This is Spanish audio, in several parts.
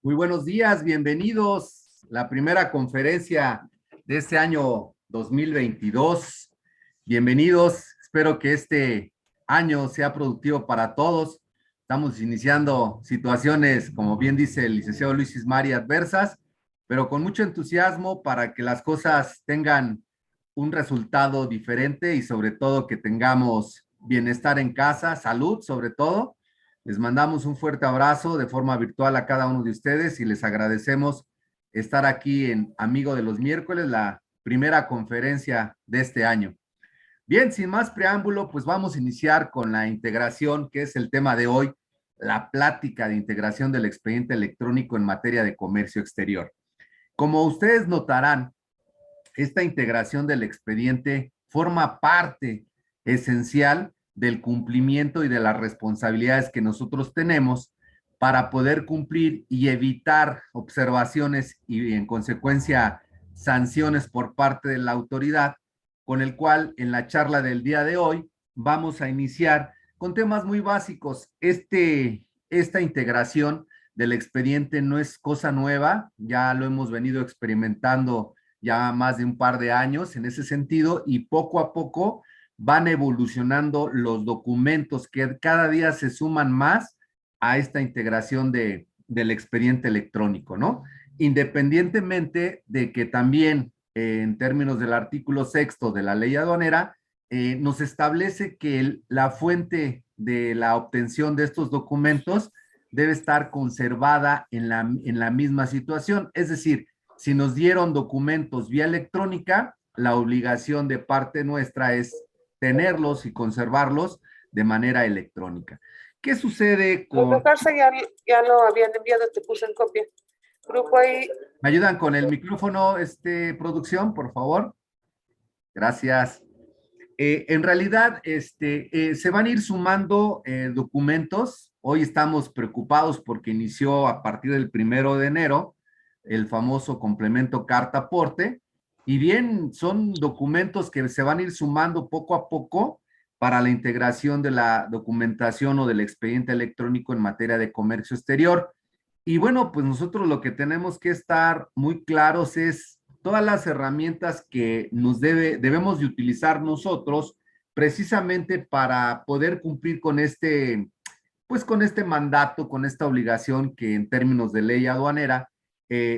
Muy buenos días, bienvenidos a la primera conferencia de este año 2022. Bienvenidos, espero que este año sea productivo para todos. Estamos iniciando situaciones, como bien dice el licenciado Luis Ismari, adversas, pero con mucho entusiasmo para que las cosas tengan un resultado diferente y sobre todo que tengamos bienestar en casa, salud sobre todo. Les mandamos un fuerte abrazo de forma virtual a cada uno de ustedes y les agradecemos estar aquí en Amigo de los Miércoles, la primera conferencia de este año. Bien, sin más preámbulo, pues vamos a iniciar con la integración, que es el tema de hoy, la plática de integración del expediente electrónico en materia de comercio exterior. Como ustedes notarán, esta integración del expediente forma parte esencial del cumplimiento y de las responsabilidades que nosotros tenemos para poder cumplir y evitar observaciones y en consecuencia sanciones por parte de la autoridad, con el cual en la charla del día de hoy vamos a iniciar con temas muy básicos. Esta integración del expediente no es cosa nueva, ya lo hemos venido experimentando ya más de un par de años en ese sentido y poco a poco van evolucionando los documentos que cada día se suman más a esta integración del expediente electrónico, ¿no? Independientemente de que también en términos del artículo sexto de la ley aduanera, nos establece que la fuente de la obtención de estos documentos debe estar conservada en la misma situación, es decir, si nos dieron documentos vía electrónica, la obligación de parte nuestra es tenerlos y conservarlos de manera electrónica. ¿Qué sucede con... Grupo Garza ya lo habían enviado, te puse en copia. Grupo ahí. ¿Me ayudan con el micrófono, producción, por favor? Gracias. En realidad, se van a ir sumando documentos. Hoy estamos preocupados porque inició a partir del 1 de enero el famoso complemento carta aporte. Y bien, son documentos que se van a ir sumando poco a poco para la integración de la documentación o del expediente electrónico en materia de comercio exterior. Y bueno, pues nosotros lo que tenemos que estar muy claros es todas las herramientas que debemos de utilizar nosotros precisamente para poder cumplir con pues con este mandato, con esta obligación que en términos de ley aduanera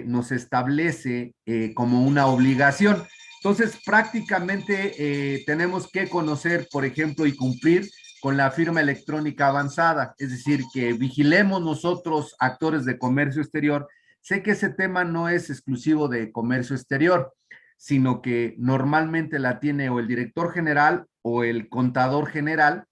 nos establece como una obligación. Entonces, prácticamente tenemos que conocer, por ejemplo, y cumplir con la firma electrónica avanzada, es decir, que vigilemos nosotros, actores de comercio exterior. Sé que ese tema no es exclusivo de comercio exterior, sino que normalmente la tiene o el director general o el contador general,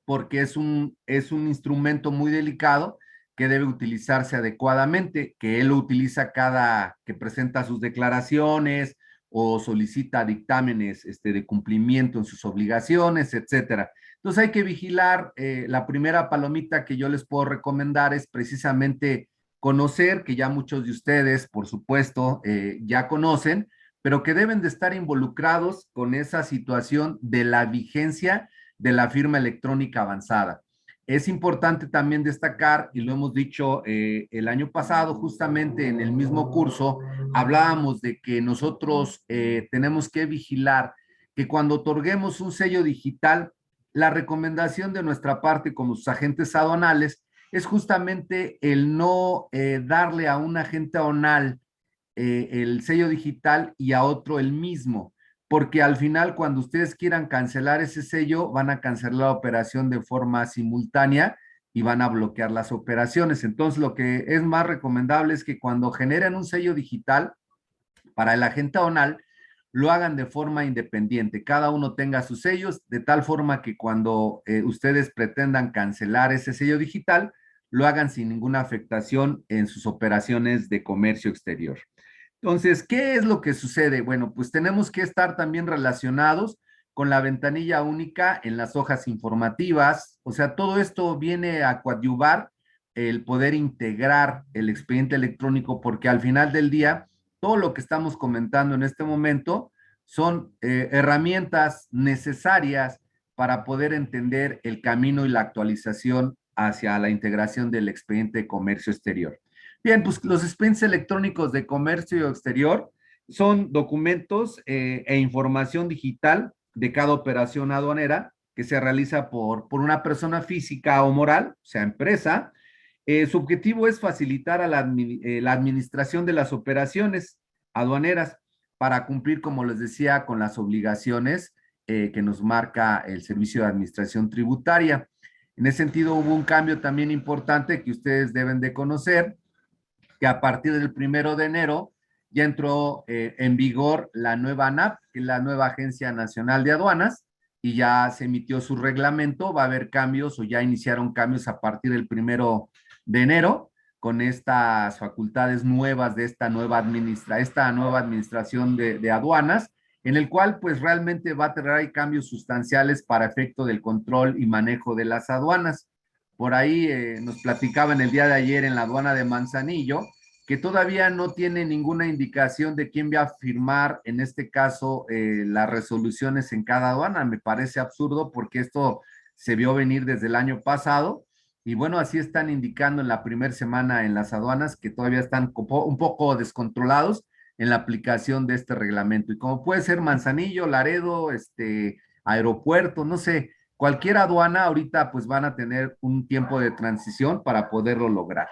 porque es un instrumento muy delicado que debe utilizarse adecuadamente, que él lo utiliza cada que presenta sus declaraciones o solicita dictámenes de cumplimiento en sus obligaciones, etcétera. Entonces hay que vigilar. La primera palomita que yo les puedo recomendar es precisamente conocer, que ya muchos de ustedes, por supuesto, ya conocen, pero que deben de estar involucrados con esa situación de la vigencia de la firma electrónica avanzada. Es importante también destacar, y lo hemos dicho el año pasado, justamente en el mismo curso, hablábamos de que nosotros tenemos que vigilar que cuando otorguemos un sello digital, la recomendación de nuestra parte como sus agentes aduanales es justamente el no darle a un agente aduanal el sello digital y a otro el mismo, porque al final cuando ustedes quieran cancelar ese sello, van a cancelar la operación de forma simultánea y van a bloquear las operaciones. Entonces, lo que es más recomendable es que cuando generen un sello digital para el agente aduanal, lo hagan de forma independiente. Cada uno tenga sus sellos, de tal forma que cuando ustedes pretendan cancelar ese sello digital, lo hagan sin ninguna afectación en sus operaciones de comercio exterior. Entonces, ¿qué es lo que sucede? Bueno, pues tenemos que estar también relacionados con la ventanilla única en las hojas informativas. O sea, todo esto viene a coadyuvar el poder integrar el expediente electrónico, porque al final del día, todo lo que estamos comentando en este momento son herramientas necesarias para poder entender el camino y la actualización hacia la integración del expediente de comercio exterior. Bien, pues los expedientes electrónicos de comercio exterior son documentos e información digital de cada operación aduanera que se realiza por una persona física o moral, o sea, empresa. Su objetivo es facilitar a la administración de las operaciones aduaneras para cumplir, como les decía, con las obligaciones que nos marca el Servicio de Administración Tributaria. En ese sentido, hubo un cambio también importante que ustedes deben de conocer, que a partir del 1 de enero ya entró en vigor la nueva ANAP, que es la nueva Agencia Nacional de Aduanas, y ya se emitió su reglamento. Va a haber cambios o ya iniciaron cambios a partir del 1 de enero con estas facultades nuevas de esta nueva administración de aduanas, en el cual pues realmente va a traer cambios sustanciales para efecto del control y manejo de las aduanas. Por ahí nos platicaban el día de ayer en la aduana de Manzanillo que todavía no tiene ninguna indicación de quién va a firmar, en este caso, las resoluciones en cada aduana. Me parece absurdo porque esto se vio venir desde el año pasado y bueno, así están indicando en la primera semana en las aduanas que todavía están un poco descontrolados en la aplicación de este reglamento. Y como puede ser Manzanillo, Laredo, Aeropuerto, no sé, cualquier aduana ahorita pues van a tener un tiempo de transición para poderlo lograr.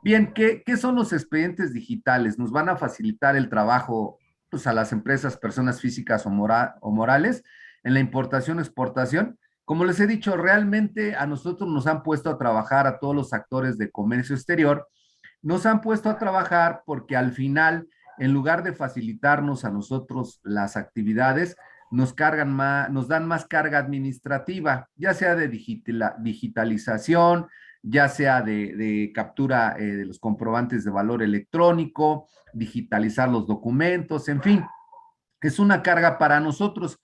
Bien, ¿qué son los expedientes digitales? Nos van a facilitar el trabajo pues, a las empresas, personas físicas o morales en la importación, exportación. Como les he dicho, realmente a nosotros nos han puesto a trabajar, a todos los actores de comercio exterior, nos han puesto a trabajar porque al final, en lugar de facilitarnos a nosotros las actividades, nos dan más carga administrativa, ya sea de digitalización, ya sea de captura de los comprobantes de valor electrónico, digitalizar los documentos, en fin, es una carga para nosotros.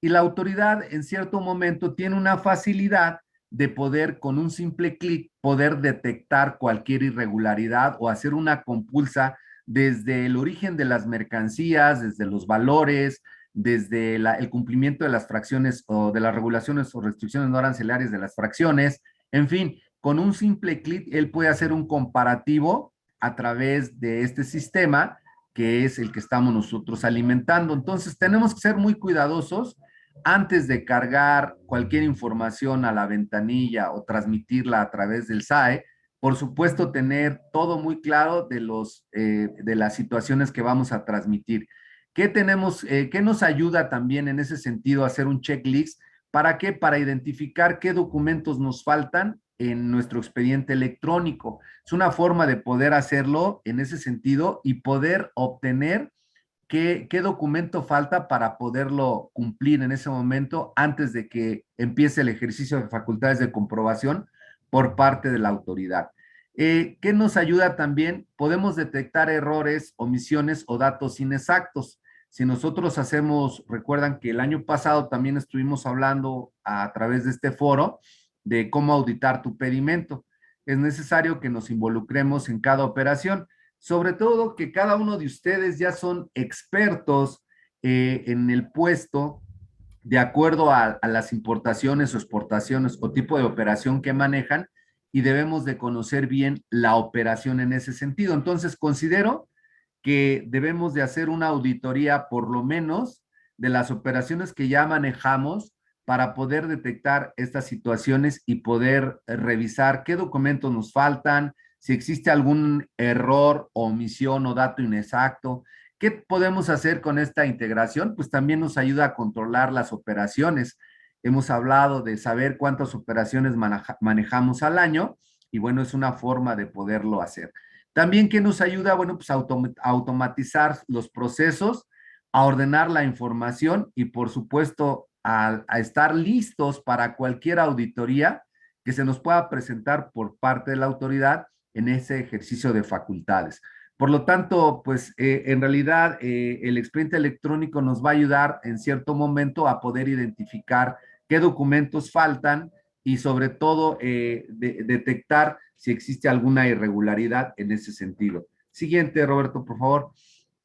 Y la autoridad en cierto momento tiene una facilidad de poder, con un simple clic, poder detectar cualquier irregularidad o hacer una compulsa desde el origen de las mercancías, desde los valores, desde el cumplimiento de las fracciones o de las regulaciones o restricciones no arancelarias de las fracciones, en fin, con un simple clic él puede hacer un comparativo a través de este sistema que es el que estamos nosotros alimentando. Entonces, tenemos que ser muy cuidadosos antes de cargar cualquier información a la ventanilla o transmitirla a través del SAE. Por supuesto, tener todo muy claro de las situaciones que vamos a transmitir. ¿Qué nos ayuda también en ese sentido a hacer un checklist? ¿Para qué? Para identificar qué documentos nos faltan en nuestro expediente electrónico. Es una forma de poder hacerlo en ese sentido y poder obtener qué documento falta para poderlo cumplir en ese momento antes de que empiece el ejercicio de facultades de comprobación por parte de la autoridad. ¿Qué nos ayuda también? Podemos detectar errores, omisiones o datos inexactos. Si nosotros recuerdan que el año pasado también estuvimos hablando a través de este foro de cómo auditar tu pedimento. Es necesario que nos involucremos en cada operación, sobre todo que cada uno de ustedes ya son expertos en el puesto de acuerdo a las importaciones o exportaciones o tipo de operación que manejan y debemos de conocer bien la operación en ese sentido. Entonces, considero que debemos de hacer una auditoría por lo menos de las operaciones que ya manejamos para poder detectar estas situaciones y poder revisar qué documentos nos faltan, si existe algún error, omisión o dato inexacto. ¿Qué podemos hacer con esta integración? Pues también nos ayuda a controlar las operaciones. Hemos hablado de saber cuántas operaciones manejamos al año y bueno, es una forma de poderlo hacer. También, ¿qué nos ayuda? Bueno, pues a automatizar los procesos, a ordenar la información y, por supuesto, a estar listos para cualquier auditoría que se nos pueda presentar por parte de la autoridad en ese ejercicio de facultades. Por lo tanto, pues en realidad el expediente electrónico nos va a ayudar en cierto momento a poder identificar qué documentos faltan y sobre todo detectar si existe alguna irregularidad en ese sentido. Siguiente, Roberto, por favor.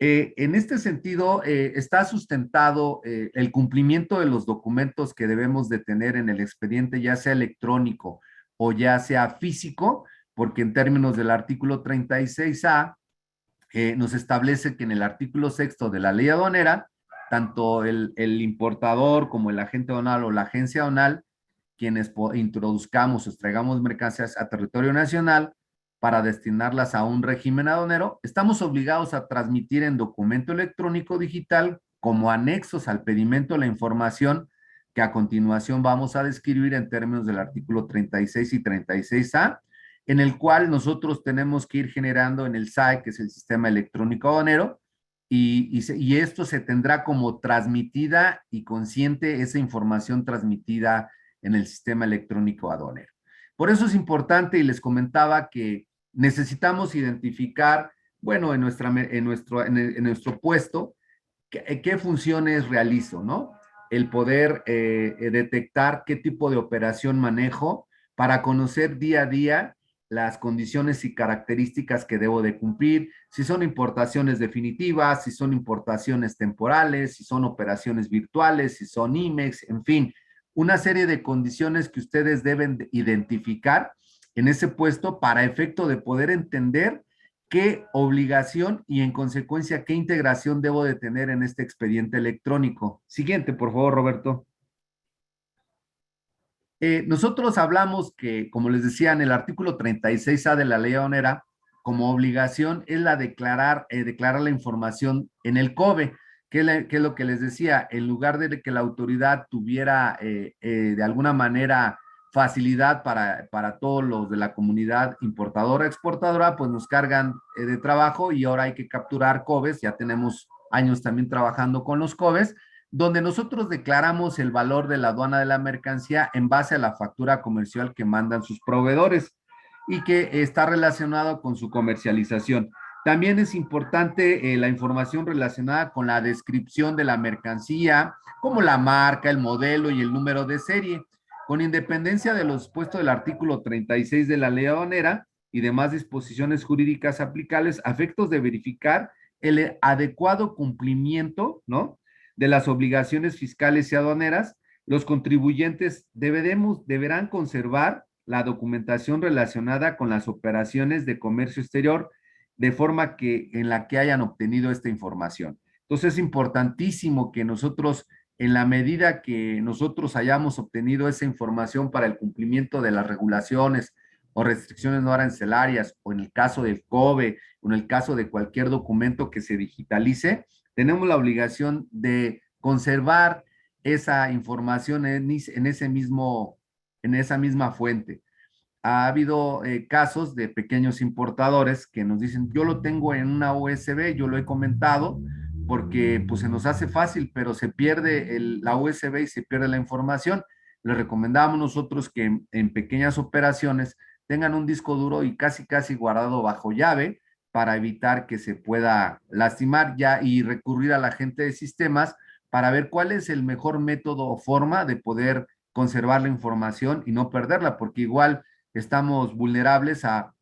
En este sentido, está sustentado el cumplimiento de los documentos que debemos de tener en el expediente, ya sea electrónico o ya sea físico, porque en términos del artículo 36A, nos establece que en el artículo sexto de la ley aduanera, tanto el importador como el agente aduanal o la agencia aduanal, quienes introduzcamos o extraigamos mercancías a territorio nacional para destinarlas a un régimen aduanero, estamos obligados a transmitir en documento electrónico digital como anexos al pedimento la información que a continuación vamos a describir en términos del artículo 36 y 36A, en el cual nosotros tenemos que ir generando en el SAE, que es el Sistema Electrónico Aduanero, y esto se tendrá como transmitida y consciente esa información transmitida en el Sistema Electrónico Aduanero. Por eso es importante, y les comentaba que necesitamos identificar, bueno, en nuestro puesto, qué funciones realizo, ¿no? El poder detectar qué tipo de operación manejo para conocer día a día las condiciones y características que debo de cumplir, si son importaciones definitivas, si son importaciones temporales, si son operaciones virtuales, si son IMEX, en fin, una serie de condiciones que ustedes deben de identificar en ese puesto para efecto de poder entender qué obligación y en consecuencia qué integración debo de tener en este expediente electrónico. Siguiente, por favor, Roberto. Nosotros hablamos que, como les decía, en el artículo 36A de la ley aduanera, como obligación es la declarar la información en el COBE, que es lo que les decía, en lugar de que la autoridad tuviera de alguna manera facilidad para todos los de la comunidad importadora, exportadora, pues nos cargan de trabajo y ahora hay que capturar COBES, ya tenemos años también trabajando con los COBES, donde nosotros declaramos el valor de la aduana de la mercancía en base a la factura comercial que mandan sus proveedores y que está relacionado con su comercialización. También es importante la información relacionada con la descripción de la mercancía, como la marca, el modelo y el número de serie, con independencia de los dispuestos del artículo 36 de la ley aduanera y demás disposiciones jurídicas aplicables a efectos de verificar el adecuado cumplimiento, ¿no?, de las obligaciones fiscales y aduaneras, los contribuyentes deberán conservar la documentación relacionada con las operaciones de comercio exterior de forma que en la que hayan obtenido esta información. Entonces es importantísimo que nosotros, en la medida que nosotros hayamos obtenido esa información para el cumplimiento de las regulaciones o restricciones no arancelarias, o en el caso del COBE, o en el caso de cualquier documento que se digitalice, tenemos la obligación de conservar esa información en esa misma fuente. Ha habido casos de pequeños importadores que nos dicen, yo lo tengo en una USB, yo lo he comentado, porque pues se nos hace fácil, pero se pierde la USB y se pierde la información. Les recomendamos nosotros que en pequeñas operaciones tengan un disco duro y casi guardado bajo llave para evitar que se pueda lastimar ya y recurrir a la gente de sistemas para ver cuál es el mejor método o forma de poder conservar la información y no perderla, porque igual estamos vulnerables a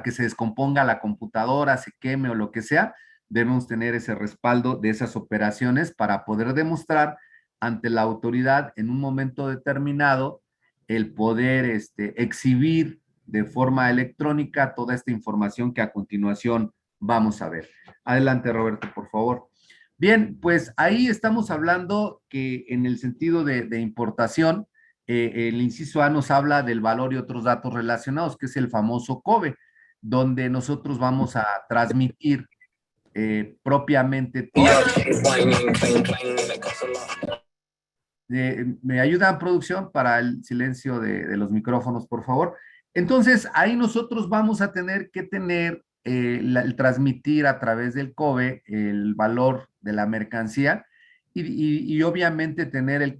que se descomponga la computadora, se queme o lo que sea. Debemos tener ese respaldo de esas operaciones para poder demostrar ante la autoridad en un momento determinado el poder exhibir de forma electrónica toda esta información que a continuación vamos a ver. Adelante, Roberto, por favor. Bien, pues ahí estamos hablando que en el sentido de importación, el inciso A nos habla del valor y otros datos relacionados, que es el famoso COBE, donde nosotros vamos a transmitir propiamente todo. ¿Me ayudan, producción, para el silencio de los micrófonos, por favor? Entonces, ahí nosotros vamos a tener que tener el transmitir a través del COBE el valor de la mercancía y obviamente tener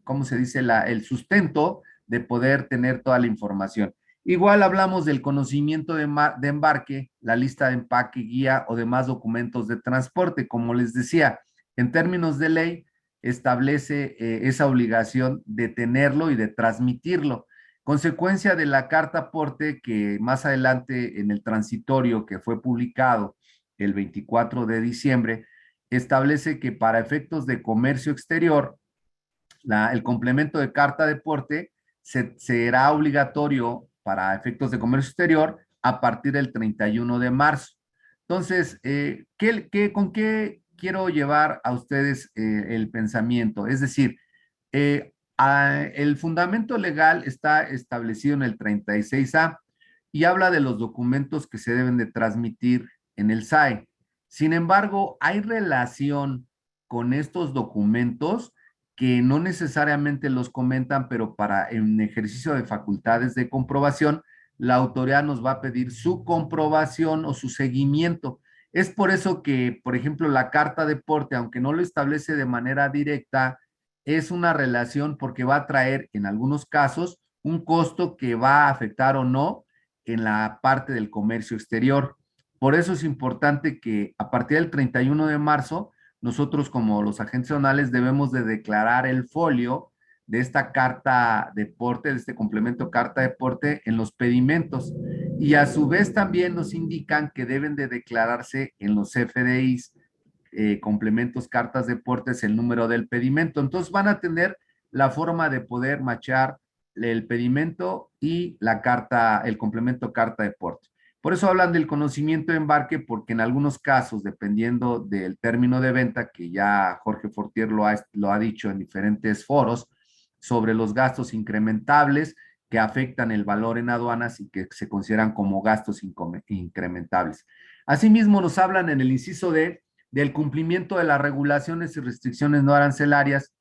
¿cómo se dice? El sustento de poder tener toda la información. Igual hablamos del conocimiento de embarque, la lista de empaque, guía o demás documentos de transporte. Como les decía, en términos de ley, establece esa obligación de tenerlo y de transmitirlo. Consecuencia de la carta aporte que más adelante en el transitorio que fue publicado el 24 de diciembre, establece que para efectos de comercio exterior, el complemento de carta de aporte será obligatorio para efectos de comercio exterior a partir del 31 de marzo. Entonces, ¿con qué quiero llevar a ustedes el pensamiento? Es decir, el fundamento legal está establecido en el 36A y habla de los documentos que se deben de transmitir en el SAE. Sin embargo, hay relación con estos documentos que no necesariamente los comentan, pero para en ejercicio de facultades de comprobación, la autoridad nos va a pedir su comprobación o su seguimiento. Es por eso que, por ejemplo, la carta de porte, aunque no lo establece de manera directa, es una relación porque va a traer en algunos casos un costo que va a afectar o no en la parte del comercio exterior. Por eso es importante que a partir del 31 de marzo, nosotros como los agentes zonales debemos de declarar el folio de esta carta de porte, de este complemento carta de porte en los pedimentos. Y a su vez también nos indican que deben de declararse en los FDIs complementos, cartas de portes, el número del pedimento. Entonces van a tener la forma de poder machar el pedimento y la carta, el complemento carta de porte. Por eso hablan del conocimiento de embarque, porque en algunos casos, dependiendo del término de venta, que ya Jorge Fortier lo ha dicho en diferentes foros, sobre los gastos incrementables que afectan el valor en aduanas y que se consideran como gastos incrementables. Asimismo, nos hablan en el inciso D del cumplimiento de las regulaciones y restricciones no arancelarias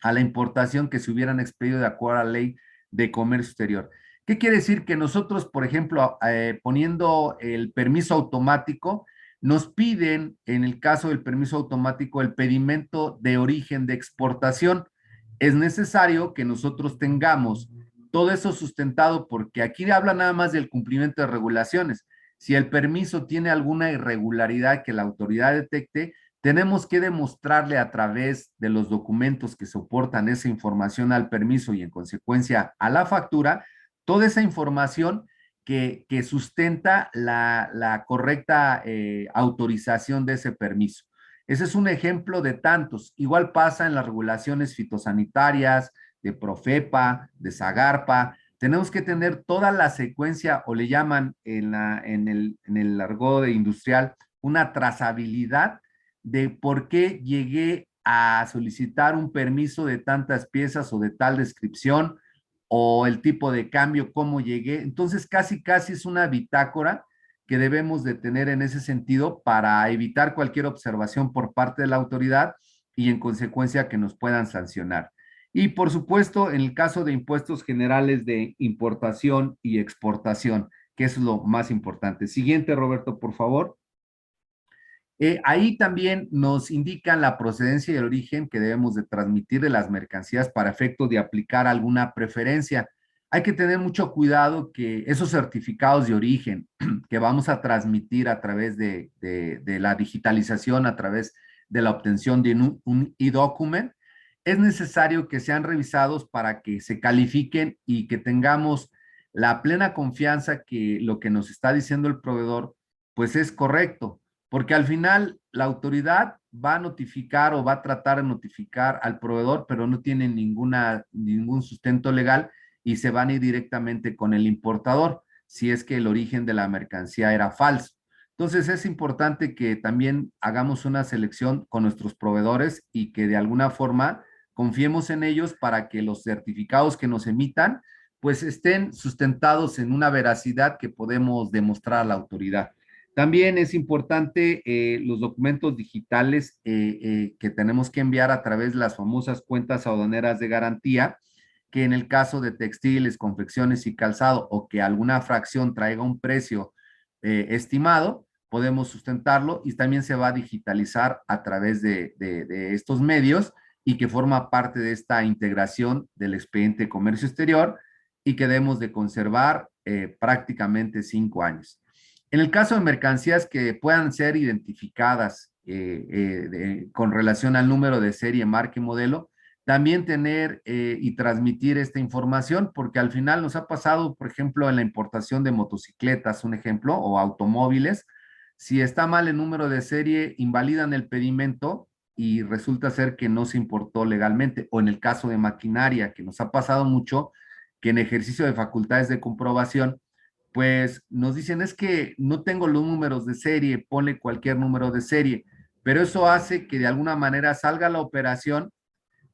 a la importación que se hubieran expedido de acuerdo a la ley de comercio exterior. ¿Qué quiere decir? Que nosotros, por ejemplo, poniendo el permiso automático, nos piden, en el caso del permiso automático, el pedimento de origen de exportación. Es necesario que nosotros tengamos todo eso sustentado, porque aquí habla nada más del cumplimiento de regulaciones. Si el permiso tiene alguna irregularidad que la autoridad detecte, tenemos que demostrarle a través de los documentos que soportan esa información al permiso y en consecuencia a la factura, toda esa información que sustenta la correcta autorización de ese permiso. Ese es un ejemplo de tantos. Igual pasa en las regulaciones fitosanitarias, de Profepa, de Zagarpa. Tenemos que tener toda la secuencia, o le llaman en el argot industrial, una trazabilidad de por qué llegué a solicitar un permiso de tantas piezas o de tal descripción, o el tipo de cambio, cómo llegué. Entonces, casi es una bitácora que debemos de tener en ese sentido para evitar cualquier observación por parte de la autoridad y en consecuencia que nos puedan sancionar. Y por supuesto, en el caso de impuestos generales de importación y exportación, que es lo más importante. Siguiente, Roberto, por favor. Ahí también nos indican la procedencia y el origen que debemos de transmitir de las mercancías para efecto de aplicar alguna preferencia. Hay que tener mucho cuidado que esos certificados de origen que vamos a transmitir a través de la digitalización, a través de la obtención de un e-document, es necesario que sean revisados para que se califiquen y que tengamos la plena confianza que lo que nos está diciendo el proveedor, pues es correcto, porque al final la autoridad va a notificar o va a tratar de notificar al proveedor, pero no tiene ningún sustento legal y se van a ir directamente con el importador, si es que el origen de la mercancía era falso. Entonces es importante que también hagamos una selección con nuestros proveedores y que de alguna forma confiemos en ellos para que los certificados que nos emitan pues estén sustentados en una veracidad que podemos demostrar a la autoridad. También es importante los documentos digitales que tenemos que enviar a través de las famosas cuentas aduaneras de garantía, que en el caso de textiles, confecciones y calzado o que alguna fracción traiga un precio estimado, podemos sustentarlo y también se va a digitalizar a través de estos medios y que forma parte de esta integración del expediente de comercio exterior y que debemos de conservar prácticamente 5 años. En el caso de mercancías que puedan ser identificadas con relación al número de serie, marca y modelo, también tener y transmitir esta información, porque al final nos ha pasado, por ejemplo, en la importación de motocicletas, un ejemplo, o automóviles, si está mal el número de serie, invalidan el pedimento y resulta ser que no se importó legalmente, o en el caso de maquinaria, que nos ha pasado mucho, que en ejercicio de facultades de comprobación, pues nos dicen es que no tengo los números de serie, ponle cualquier número de serie, pero eso hace que de alguna manera salga la operación.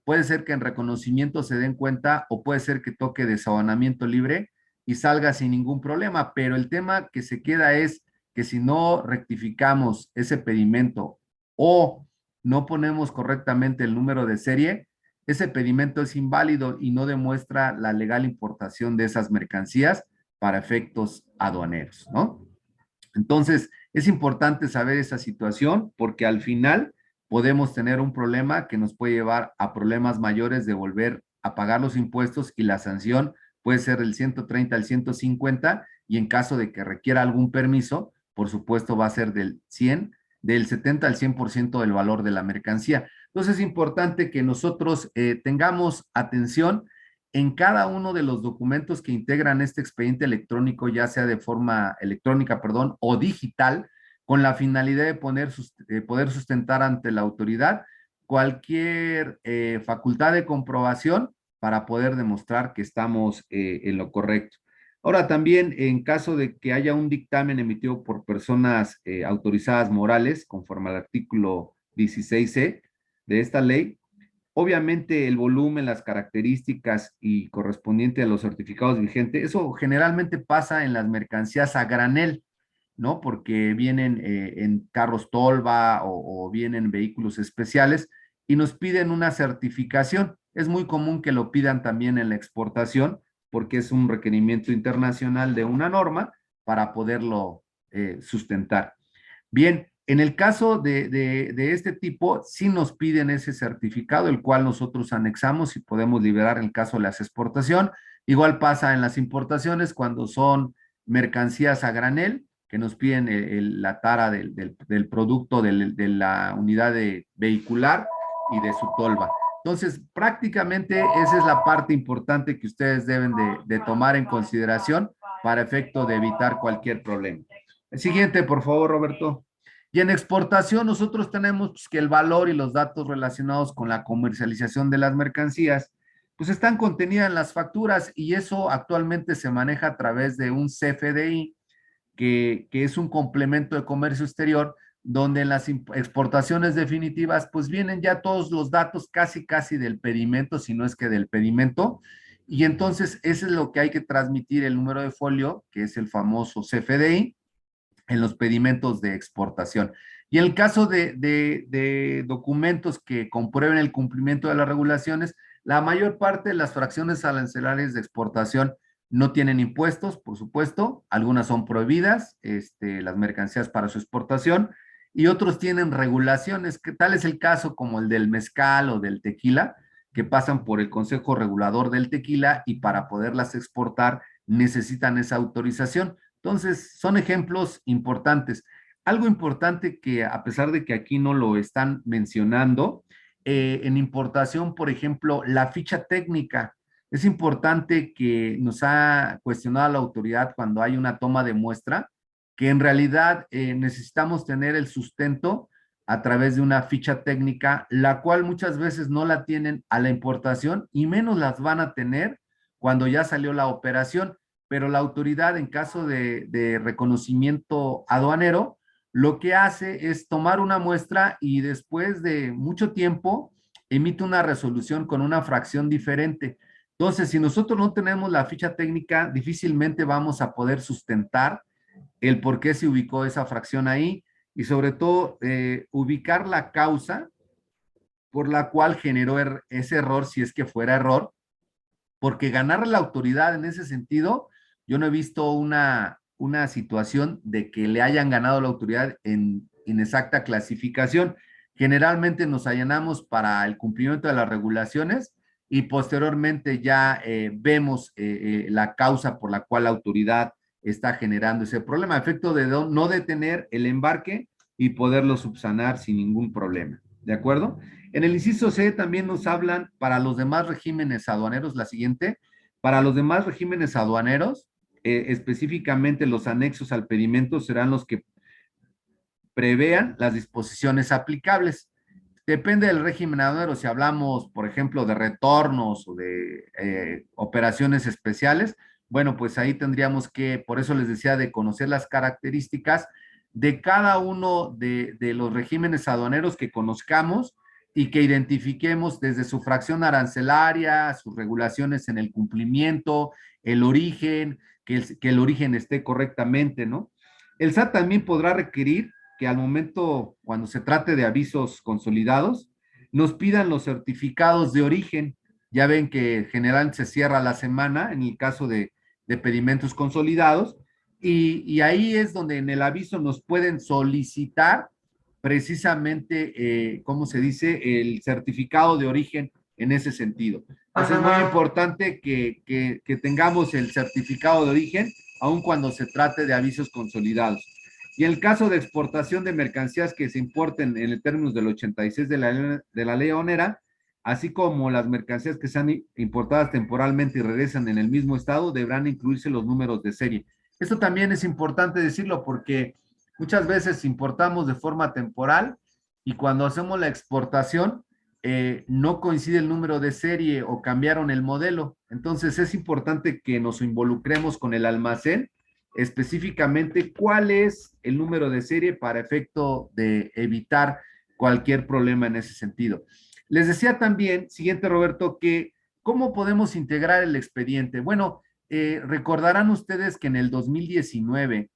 Puede ser que en reconocimiento se den cuenta o puede ser que toque desabanamiento libre y salga sin ningún problema, pero el tema que se queda es que si no rectificamos ese pedimento o no ponemos correctamente el número de serie, ese pedimento es inválido y no demuestra la legal importación de esas mercancías para efectos aduaneros, ¿no? Entonces, es importante saber esa situación porque al final podemos tener un problema que nos puede llevar a problemas mayores de volver a pagar los impuestos y la sanción puede ser del 130 al 150 y en caso de que requiera algún permiso, por supuesto va a ser del 70 al 100% del valor de la mercancía. Entonces es importante que nosotros tengamos atención en cada uno de los documentos que integran este expediente electrónico, ya sea de forma electrónica, perdón, o digital, con la finalidad de poder sustentar ante la autoridad cualquier facultad de comprobación para poder demostrar que estamos en lo correcto. Ahora también, en caso de que haya un dictamen emitido por personas autorizadas morales, conforme al artículo 16C de esta ley, obviamente el volumen, las características y correspondiente a los certificados vigentes, eso generalmente pasa en las mercancías a granel, ¿no? Porque vienen en carros tolva o vienen vehículos especiales y nos piden una certificación. Es muy común que lo pidan también en la exportación porque es un requerimiento internacional de una norma para poderlo sustentar. Bien, en el caso de este tipo, sí nos piden ese certificado, el cual nosotros anexamos y podemos liberar en el caso de las exportación. Igual pasa en las importaciones cuando son mercancías a granel, que nos piden la tara del producto de la unidad vehicular y de su tolva. Entonces, prácticamente esa es la parte importante que ustedes deben de tomar en consideración para efecto de evitar cualquier problema. El siguiente, por favor, Roberto. Y en exportación nosotros tenemos pues, que el valor y los datos relacionados con la comercialización de las mercancías pues están contenidas en las facturas y eso actualmente se maneja a través de un CFDI que es un complemento de comercio exterior donde en las exportaciones definitivas pues vienen ya todos los datos casi del pedimento, si no es que del pedimento, y entonces eso es lo que hay que transmitir el número de folio, que es el famoso CFDI, en los pedimentos de exportación. Y en el caso de documentos que comprueben el cumplimiento de las regulaciones, la mayor parte de las fracciones arancelarias de exportación no tienen impuestos, por supuesto, algunas son prohibidas, las mercancías para su exportación, y otros tienen regulaciones, que tal es el caso como el del mezcal o del tequila, que pasan por el Consejo Regulador del Tequila y para poderlas exportar necesitan esa autorización. Entonces, son ejemplos importantes. Algo importante que a pesar de que aquí no lo están mencionando, en importación, por ejemplo, la ficha técnica. Es importante que nos ha cuestionado la autoridad cuando hay una toma de muestra, que en realidad necesitamos tener el sustento a través de una ficha técnica, la cual muchas veces no la tienen a la importación y menos las van a tener cuando ya salió la operación, pero la autoridad en caso de reconocimiento aduanero, lo que hace es tomar una muestra y después de mucho tiempo emite una resolución con una fracción diferente. Entonces, si nosotros no tenemos la ficha técnica, difícilmente vamos a poder sustentar el por qué se ubicó esa fracción ahí y sobre todo ubicar la causa por la cual generó ese error, si es que fuera error, porque ganar la autoridad en ese sentido, yo no he visto una situación de que le hayan ganado la autoridad en inexacta clasificación. Generalmente nos allanamos para el cumplimiento de las regulaciones y posteriormente ya vemos la causa por la cual la autoridad está generando ese problema, a efecto de no detener el embarque y poderlo subsanar sin ningún problema. ¿De acuerdo? En el inciso C también nos hablan para los demás regímenes aduaneros, la siguiente, para los demás regímenes aduaneros, específicamente los anexos al pedimento serán los que prevean las disposiciones aplicables. Depende del régimen aduanero, si hablamos, por ejemplo, de retornos o de operaciones especiales, bueno, pues ahí tendríamos que, por eso les decía, de conocer las características de cada uno de los regímenes aduaneros que conozcamos y que identifiquemos desde su fracción arancelaria, sus regulaciones en el cumplimiento, el origen, que el origen esté correctamente, ¿no? El SAT también podrá requerir que al momento, cuando se trate de avisos consolidados, nos pidan los certificados de origen. Ya ven que generalmente se cierra la semana en el caso de pedimentos consolidados, y ahí es donde en el aviso nos pueden solicitar precisamente, ¿cómo se dice?, el certificado de origen en ese sentido. Entonces es muy importante que tengamos el certificado de origen, aun cuando se trate de avisos consolidados. Y en el caso de exportación de mercancías que se importen en el términos del 86 de la ley aduanera, así como las mercancías que sean importadas temporalmente y regresan en el mismo estado, deberán incluirse los números de serie. Esto también es importante decirlo porque muchas veces importamos de forma temporal y cuando hacemos la exportación no coincide el número de serie o cambiaron el modelo. Entonces es importante que nos involucremos con el almacén específicamente cuál es el número de serie para efecto de evitar cualquier problema en ese sentido. Les decía también, siguiente Roberto, que cómo podemos integrar el expediente. Bueno, recordarán ustedes que en el 2019,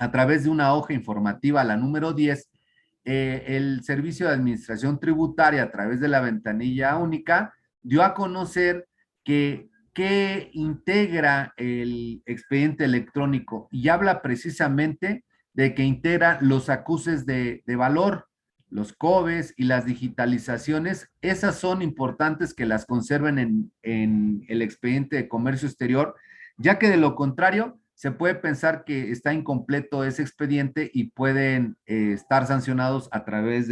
a través de una hoja informativa, la número 10, el Servicio de Administración Tributaria, a través de la ventanilla única, dio a conocer que integra el expediente electrónico y habla precisamente de que integra los acuses de valor, los COBES y las digitalizaciones. Esas son importantes que las conserven en el expediente de comercio exterior, ya que de lo contrario se puede pensar que está incompleto ese expediente y pueden estar sancionados a través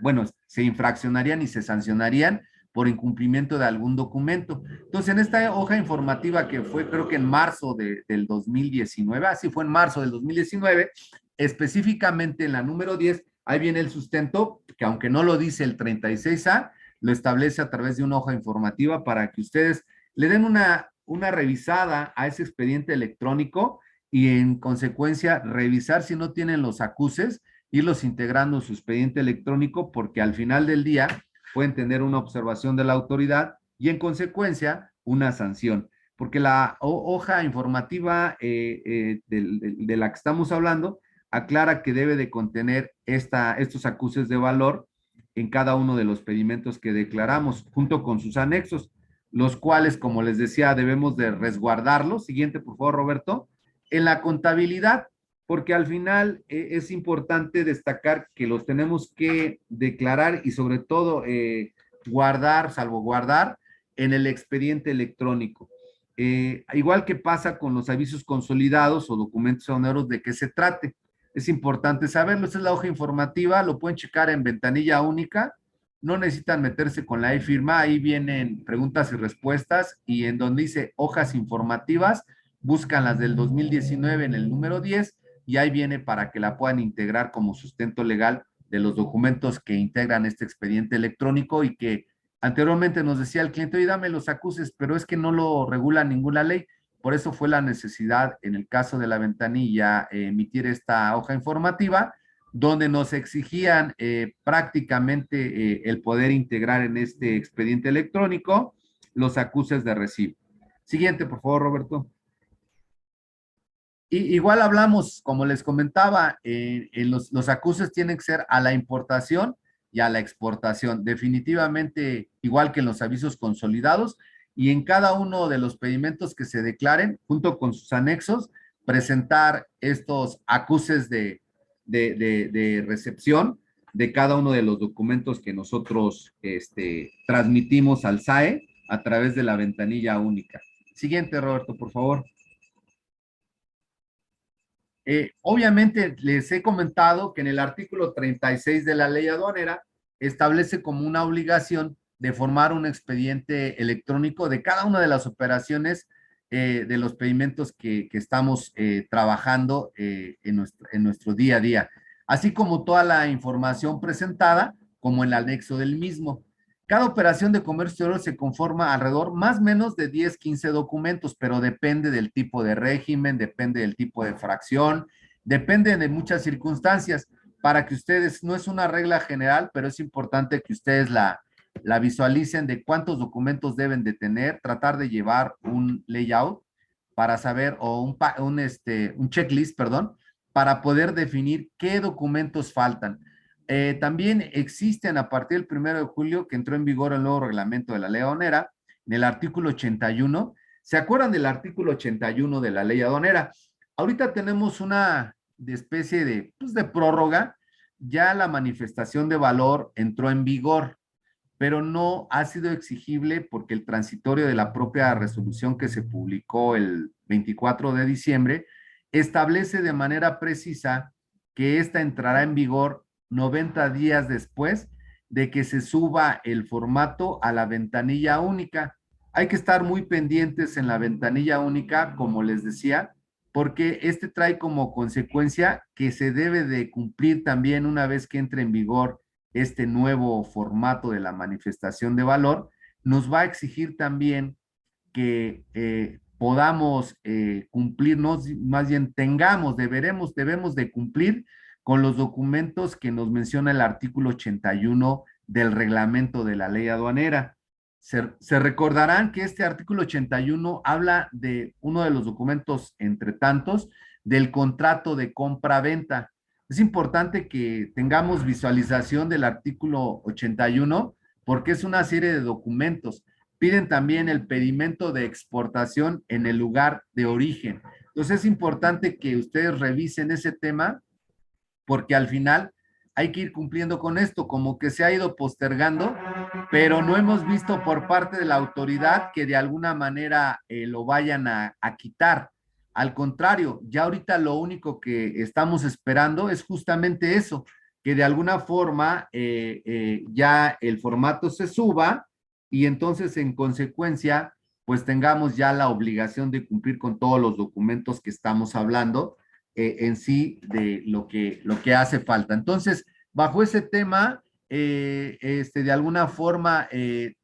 bueno, se infraccionarían y se sancionarían por incumplimiento de algún documento. Entonces, en esta hoja informativa que fue, creo que en marzo del 2019, así fue en marzo del 2019, específicamente en la número 10, ahí viene el sustento, que aunque no lo dice el 36A, lo establece a través de una hoja informativa para que ustedes le den una revisada a ese expediente electrónico y en consecuencia revisar si no tienen los acuses, irlos integrando en su expediente electrónico, porque al final del día pueden tener una observación de la autoridad y en consecuencia una sanción. Porque la hoja informativa de la que estamos hablando aclara que debe de contener estos acuses de valor en cada uno de los pedimentos que declaramos, junto con sus anexos, los cuales, como les decía, debemos de resguardarlos. Siguiente, por favor, Roberto. En la contabilidad, porque al final es importante destacar que los tenemos que declarar y sobre todo guardar, salvaguardar en el expediente electrónico. Igual que pasa con los avisos consolidados o documentos aduaneros, de qué se trate. Es importante saberlo. Esta es la hoja informativa, lo pueden checar en ventanilla única. No necesitan meterse con la e-firma, ahí vienen preguntas y respuestas y en donde dice hojas informativas, buscan las del 2019 en el número 10 y ahí viene para que la puedan integrar como sustento legal de los documentos que integran este expediente electrónico y que anteriormente nos decía el cliente, oye, dame los acuses, pero es que no lo regula ninguna ley. Por eso fue la necesidad, en el caso de la ventanilla, emitir esta hoja informativa, donde nos exigían prácticamente el poder integrar en este expediente electrónico los acuses de recibo. Siguiente, por favor, Roberto. Igual hablamos, como les comentaba, los acuses tienen que ser a la importación y a la exportación. Definitivamente, igual que en los avisos consolidados, y en cada uno de los pedimentos que se declaren, junto con sus anexos, presentar estos acuses de recepción de cada uno de los documentos que nosotros transmitimos al SAE a través de la ventanilla única. Siguiente, Roberto, por favor. Obviamente les he comentado que en el artículo 36 de la ley aduanera establece como una obligación de formar un expediente electrónico de cada una de las operaciones de los pedimentos que estamos trabajando en nuestro día a día. Así como toda la información presentada, como el anexo del mismo. Cada operación de comercio exterior se conforma alrededor más o menos de 10, 15 documentos, pero depende del tipo de régimen, depende del tipo de fracción, depende de muchas circunstancias. Para que ustedes, no es una regla general, pero es importante que ustedes la visualicen de cuántos documentos deben de tener, tratar de llevar un layout para saber, o un checklist, perdón, para poder definir qué documentos faltan. También existen a partir del 1 de julio que entró en vigor el nuevo reglamento de la ley aduanera, en el artículo 81. ¿Se acuerdan del artículo 81 de la ley aduanera? Ahorita tenemos una especie de, pues, de prórroga. Ya la manifestación de valor entró en vigor, pero no ha sido exigible porque el transitorio de la propia resolución que se publicó el 24 de diciembre establece de manera precisa que esta entrará en vigor 90 días después de que se suba el formato a la ventanilla única. Hay que estar muy pendientes en la ventanilla única, como les decía, porque este trae como consecuencia que se debe de cumplir también una vez que entre en vigor este nuevo formato de la manifestación de valor. Nos va a exigir también que podamos cumplirnos, más bien debemos de cumplir con los documentos que nos menciona el artículo 81 del reglamento de la ley aduanera. Se recordarán que este artículo 81 habla de uno de los documentos, entre tantos, del contrato de compra-venta. Es importante que tengamos visualización del artículo 81 porque es una serie de documentos. Piden también el pedimento de exportación en el lugar de origen. Entonces es importante que ustedes revisen ese tema porque al final hay que ir cumpliendo con esto, como que se ha ido postergando, pero no hemos visto por parte de la autoridad que de alguna manera lo vayan a quitar. Al contrario, ya ahorita lo único que estamos esperando es justamente eso, que de alguna forma ya el formato se suba y entonces en consecuencia pues tengamos ya la obligación de cumplir con todos los documentos que estamos hablando en sí de lo que hace falta. Entonces, bajo ese tema, de alguna forma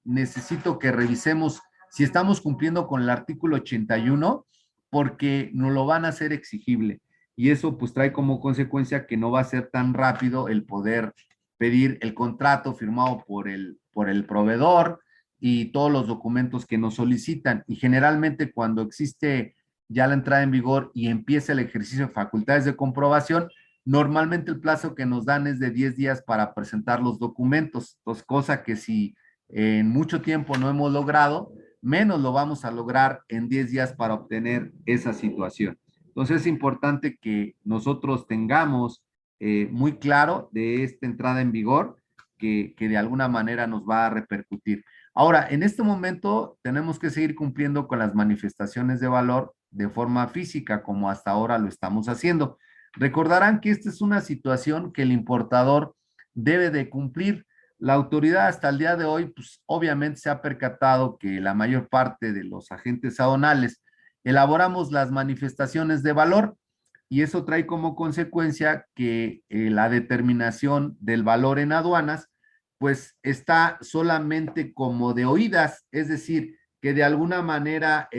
necesito que revisemos si estamos cumpliendo con el artículo 81 porque nos lo van a hacer exigible y eso pues trae como consecuencia que no va a ser tan rápido el poder pedir el contrato firmado por el proveedor y todos los documentos que nos solicitan. Y generalmente cuando existe ya la entrada en vigor y empieza el ejercicio de facultades de comprobación, normalmente el plazo que nos dan es de 10 días para presentar los documentos. Entonces, cosa que si en mucho tiempo no hemos logrado, menos lo vamos a lograr en 10 días para obtener esa situación. Entonces es importante que nosotros tengamos muy claro de esta entrada en vigor que de alguna manera nos va a repercutir. Ahora, en este momento tenemos que seguir cumpliendo con las manifestaciones de valor de forma física, como hasta ahora lo estamos haciendo. Recordarán que esta es una situación que el importador debe de cumplir. La autoridad hasta el día de hoy, pues obviamente se ha percatado que la mayor parte de los agentes aduanales elaboramos las manifestaciones de valor y eso trae como consecuencia que la determinación del valor en aduanas pues está solamente como de oídas, es decir, que de alguna manera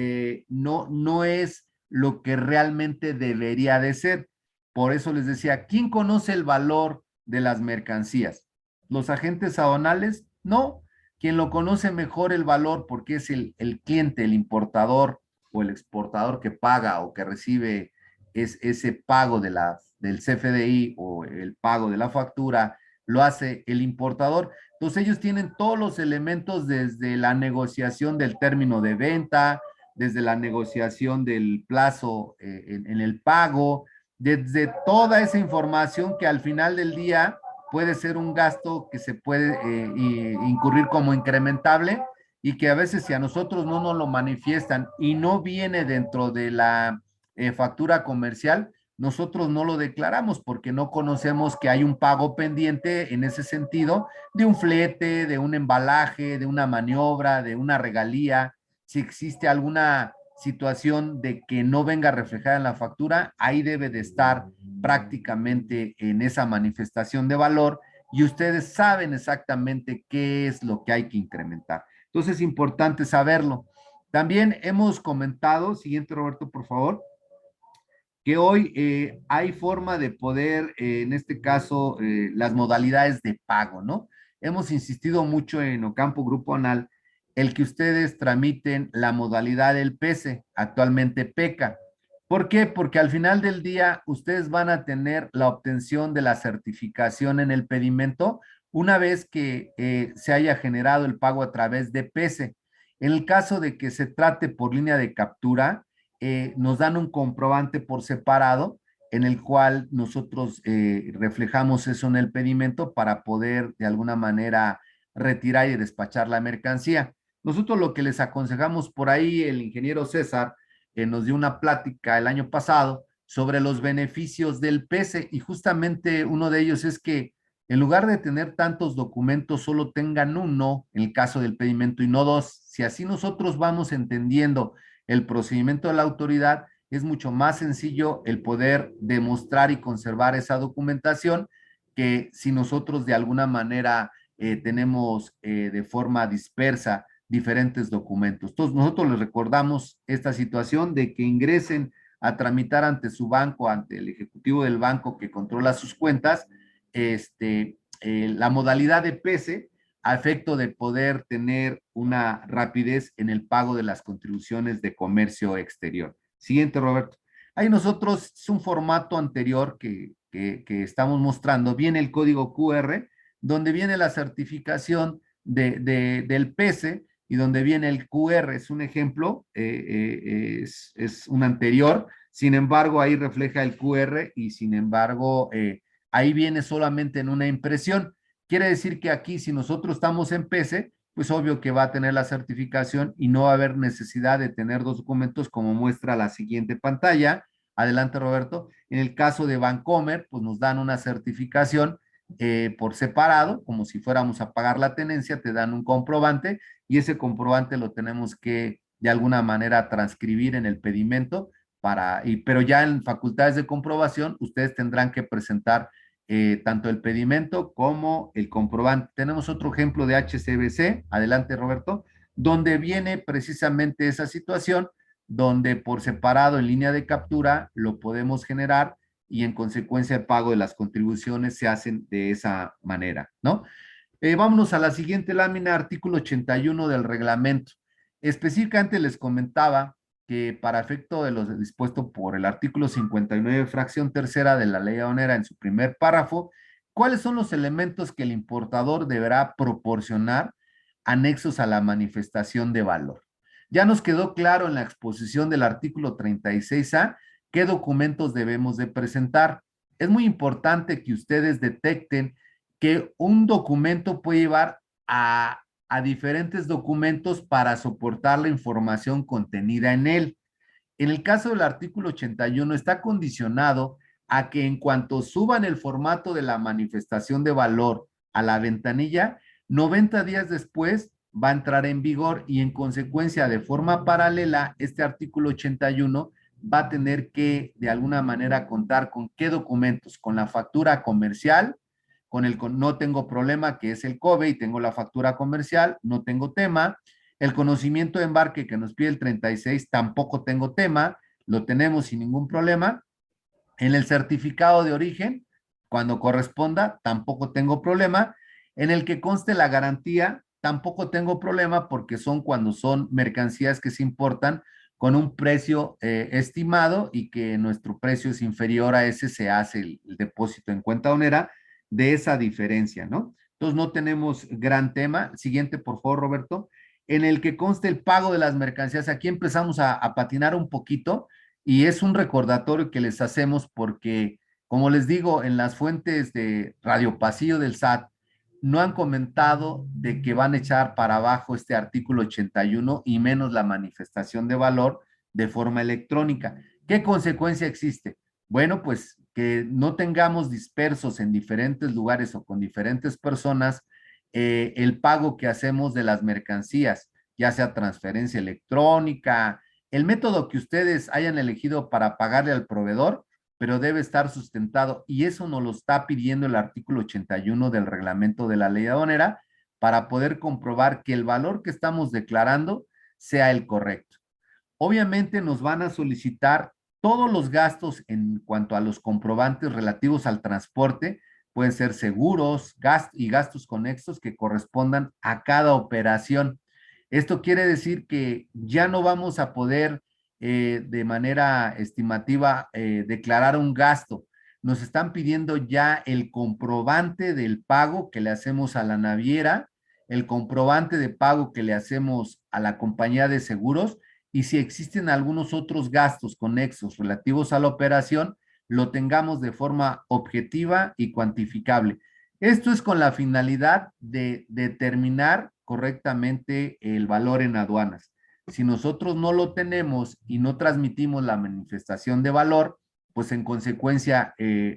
no es lo que realmente debería de ser. Por eso les decía, ¿quién conoce el valor de las mercancías? ¿Los agentes aduanales? No. Quien lo conoce mejor el valor porque es el cliente, el importador o el exportador que paga o que recibe ese pago del CFDI o el pago de la factura, lo hace el importador. Entonces ellos tienen todos los elementos desde la negociación del término de venta, desde la negociación del plazo en el pago, desde toda esa información que al final del día puede ser un gasto que se puede incurrir como incrementable y que a veces si a nosotros no nos lo manifiestan y no viene dentro de la factura comercial, nosotros no lo declaramos porque no conocemos que hay un pago pendiente en ese sentido de un flete, de un embalaje, de una maniobra, de una regalía. Si existe alguna situación de que no venga reflejada en la factura, ahí debe de estar prácticamente en esa manifestación de valor y ustedes saben exactamente qué es lo que hay que incrementar. Entonces es importante saberlo. También hemos comentado, siguiente Roberto, por favor, que hoy hay forma de poder, en este caso, las modalidades de pago, ¿no? Hemos insistido mucho en Ocampo Grupo Anal el que ustedes tramiten la modalidad del PESE, actualmente PECA. ¿Por qué? Porque al final del día ustedes van a tener la obtención de la certificación en el pedimento una vez que se haya generado el pago a través de PESE. En el caso de que se trate por línea de captura, nos dan un comprobante por separado en el cual nosotros reflejamos eso en el pedimento para poder de alguna manera retirar y despachar la mercancía. Nosotros lo que les aconsejamos por ahí, el ingeniero César nos dio una plática el año pasado sobre los beneficios del PESE y justamente uno de ellos es que en lugar de tener tantos documentos, solo tengan uno en el caso del pedimento y no dos. Si así nosotros vamos entendiendo el procedimiento de la autoridad, es mucho más sencillo el poder demostrar y conservar esa documentación que si nosotros de alguna manera tenemos de forma dispersa diferentes documentos. Entonces, nosotros les recordamos esta situación de que ingresen a tramitar ante su banco, ante el ejecutivo del banco que controla sus cuentas, la modalidad de PESE a efecto de poder tener una rapidez en el pago de las contribuciones de comercio exterior. Siguiente, Roberto. Ahí nosotros, es un formato anterior que estamos mostrando, viene el código QR, donde viene la certificación del PESE y donde viene el QR, es un ejemplo, es un anterior, sin embargo, ahí refleja el QR y sin embargo, ahí viene solamente en una impresión. Quiere decir que aquí, si nosotros estamos en PC, pues obvio que va a tener la certificación y no va a haber necesidad de tener dos documentos como muestra la siguiente pantalla. Adelante, Roberto. En el caso de Bancomer, pues nos dan una certificación por separado, como si fuéramos a pagar la tenencia, te dan un comprobante y ese comprobante lo tenemos que de alguna manera transcribir en el pedimento pero ya en facultades de comprobación, ustedes tendrán que presentar tanto el pedimento como el comprobante. Tenemos otro ejemplo de HCBC, adelante Roberto, donde viene precisamente esa situación, donde por separado en línea de captura lo podemos generar y en consecuencia el pago de las contribuciones se hacen de esa manera, ¿no? Vámonos a la siguiente lámina, artículo 81 del reglamento. Específicamente les comentaba que para efecto de lo dispuesto por el artículo 59, fracción tercera de la ley aduanera en su primer párrafo, ¿cuáles son los elementos que el importador deberá proporcionar anexos a la manifestación de valor? Ya nos quedó claro en la exposición del artículo 36A qué documentos debemos de presentar. Es muy importante que ustedes detecten que un documento puede llevar a diferentes documentos para soportar la información contenida en él. En el caso del artículo 81 está condicionado a que en cuanto suban el formato de la manifestación de valor a la ventanilla, 90 días después va a entrar en vigor y en consecuencia de forma paralela, este artículo 81 va a tener que de alguna manera contar con qué documentos, con la factura comercial, no tengo problema, que es el COBE y tengo la factura comercial, no tengo tema. El conocimiento de embarque que nos pide el 36, tampoco tengo tema, lo tenemos sin ningún problema. En el certificado de origen, cuando corresponda, tampoco tengo problema. En el que conste la garantía, tampoco tengo problema porque son cuando son mercancías que se importan con un precio estimado y que nuestro precio es inferior a ese, se hace el depósito en cuenta aduanera de esa diferencia, ¿no? Entonces no tenemos gran tema. Siguiente, por favor, Roberto. En el que conste el pago de las mercancías. Aquí empezamos a patinar un poquito y es un recordatorio que les hacemos porque, como les digo, en las fuentes de Radio Pasillo del SAT no han comentado de que van a echar para abajo este artículo 81 y menos la manifestación de valor de forma electrónica. ¿Qué consecuencia existe? Bueno, pues que no tengamos dispersos en diferentes lugares o con diferentes personas el pago que hacemos de las mercancías, ya sea transferencia electrónica, el método que ustedes hayan elegido para pagarle al proveedor, pero debe estar sustentado y eso nos lo está pidiendo el artículo 81 del reglamento de la ley aduanera para poder comprobar que el valor que estamos declarando sea el correcto. Obviamente nos van a solicitar todos los gastos en cuanto a los comprobantes relativos al transporte, pueden ser seguros, y gastos conexos que correspondan a cada operación. Esto quiere decir que ya no vamos a poder de manera estimativa declarar un gasto. Nos están pidiendo ya el comprobante del pago que le hacemos a la naviera, el comprobante de pago que le hacemos a la compañía de seguros y si existen algunos otros gastos conexos relativos a la operación, lo tengamos de forma objetiva y cuantificable. Esto es con la finalidad de determinar correctamente el valor en aduanas. Si nosotros no lo tenemos y no transmitimos la manifestación de valor, pues en consecuencia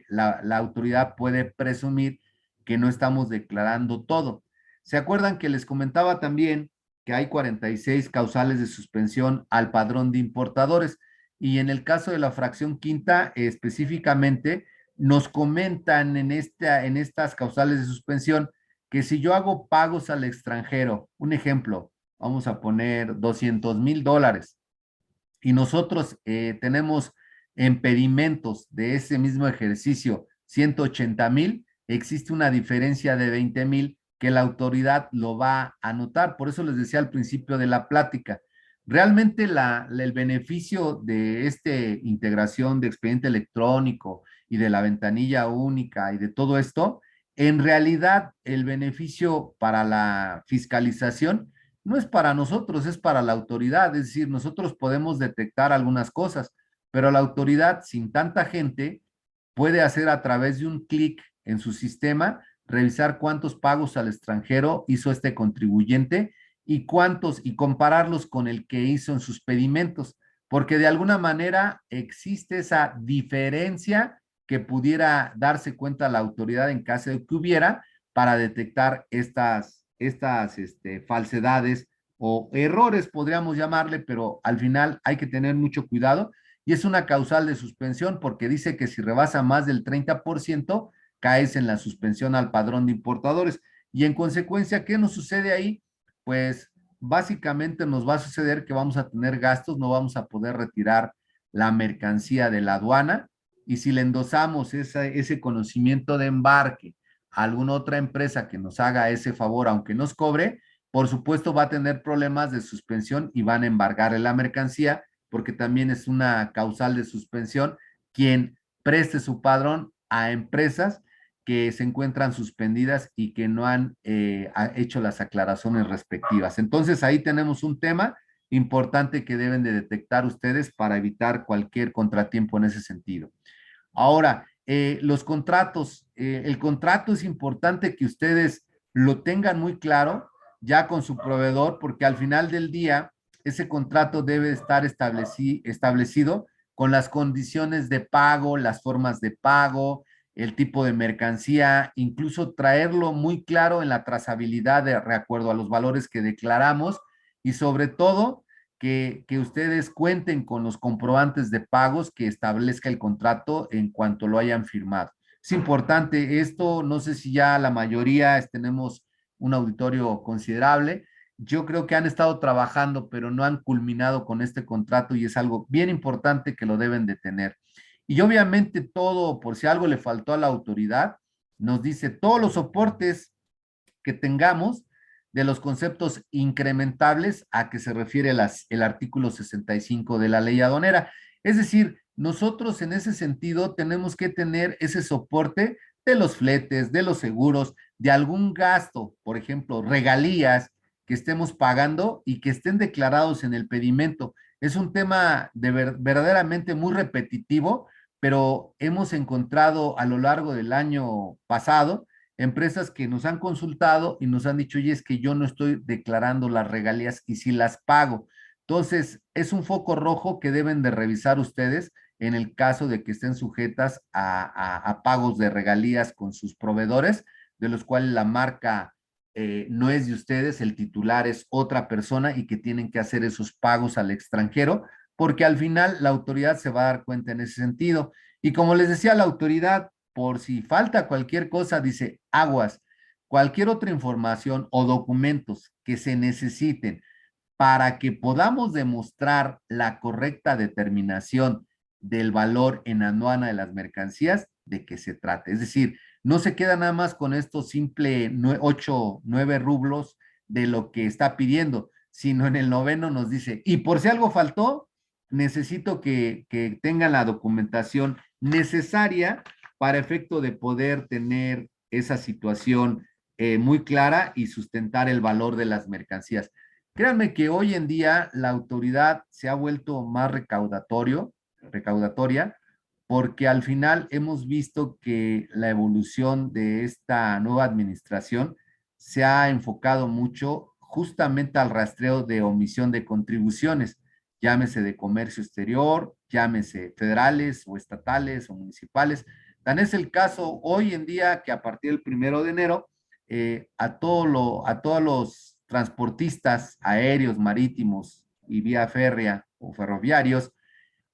la autoridad puede presumir que no estamos declarando todo. ¿Se acuerdan que les comentaba también que hay 46 causales de suspensión al padrón de importadores? Y en el caso de la fracción quinta, específicamente, nos comentan en estas causales de suspensión que si yo hago pagos al extranjero, un ejemplo, vamos a poner $200,000 y nosotros tenemos impedimentos de ese mismo ejercicio 180,000, existe una diferencia de 20,000 que la autoridad lo va a anotar. Por eso les decía al principio de la plática, realmente el beneficio de esta integración de expediente electrónico y de la ventanilla única y de todo esto, en realidad el beneficio para la fiscalización no es para nosotros, es para la autoridad. Es decir, nosotros podemos detectar algunas cosas, pero la autoridad, sin tanta gente, puede hacer a través de un clic en su sistema, revisar cuántos pagos al extranjero hizo este contribuyente y cuántos, y compararlos con el que hizo en sus pedimentos, porque de alguna manera existe esa diferencia que pudiera darse cuenta la autoridad en caso de que hubiera para detectar estas falsedades o errores, podríamos llamarle, pero al final hay que tener mucho cuidado y es una causal de suspensión porque dice que si rebasa más del 30%, caes en la suspensión al padrón de importadores. Y en consecuencia, ¿qué nos sucede ahí? Pues básicamente nos va a suceder que vamos a tener gastos, no vamos a poder retirar la mercancía de la aduana y si le endosamos ese conocimiento de embarque a alguna otra empresa que nos haga ese favor, aunque nos cobre, por supuesto va a tener problemas de suspensión y van a embargarle la mercancía porque también es una causal de suspensión quien preste su padrón a empresas que se encuentran suspendidas y que no han hecho las aclaraciones respectivas. Entonces ahí tenemos un tema importante que deben de detectar ustedes para evitar cualquier contratiempo en ese sentido. Ahora, los contratos, el contrato es importante que ustedes lo tengan muy claro ya con su proveedor, porque al final del día ese contrato debe estar establecido con las condiciones de pago, las formas de pago, el tipo de mercancía, incluso traerlo muy claro en la trazabilidad de acuerdo a los valores que declaramos y sobre todo que ustedes cuenten con los comprobantes de pagos que establezca el contrato en cuanto lo hayan firmado. Es importante esto, no sé si ya la mayoría tenemos un auditorio considerable. Yo creo que han estado trabajando, pero no han culminado con este contrato y es algo bien importante que lo deben de tener. Y obviamente todo, por si algo le faltó a la autoridad, nos dice todos los soportes que tengamos de los conceptos incrementables a que se refiere el artículo 65 de la ley aduanera. Es decir, nosotros en ese sentido tenemos que tener ese soporte de los fletes, de los seguros, de algún gasto, por ejemplo, regalías que estemos pagando y que estén declarados en el pedimento. Es un tema verdaderamente muy repetitivo, pero hemos encontrado a lo largo del año pasado empresas que nos han consultado y nos han dicho, oye, es que yo no estoy declarando las regalías y si las pago. Entonces, es un foco rojo que deben de revisar ustedes en el caso de que estén sujetas a pagos de regalías con sus proveedores, de los cuales la marca no es de ustedes, el titular es otra persona y que tienen que hacer esos pagos al extranjero porque al final la autoridad se va a dar cuenta en ese sentido. Y como les decía, la autoridad, por si falta cualquier cosa, dice aguas, cualquier otra información o documentos que se necesiten para que podamos demostrar la correcta determinación del valor en aduana de las mercancías, de qué se trata. Es decir, no se queda nada más con estos simple 8, 9 rublos de lo que está pidiendo, sino en el noveno nos dice, y por si algo faltó, necesito que tengan la documentación necesaria para efecto de poder tener esa situación muy clara y sustentar el valor de las mercancías. Créanme que hoy en día la autoridad se ha vuelto más recaudatoria, porque al final hemos visto que la evolución de esta nueva administración se ha enfocado mucho justamente al rastreo de omisión de contribuciones, llámese de comercio exterior, llámese federales o estatales o municipales. Tan es el caso hoy en día que a partir del 1 de enero, a todos los transportistas aéreos, marítimos y vía férrea o ferroviarios,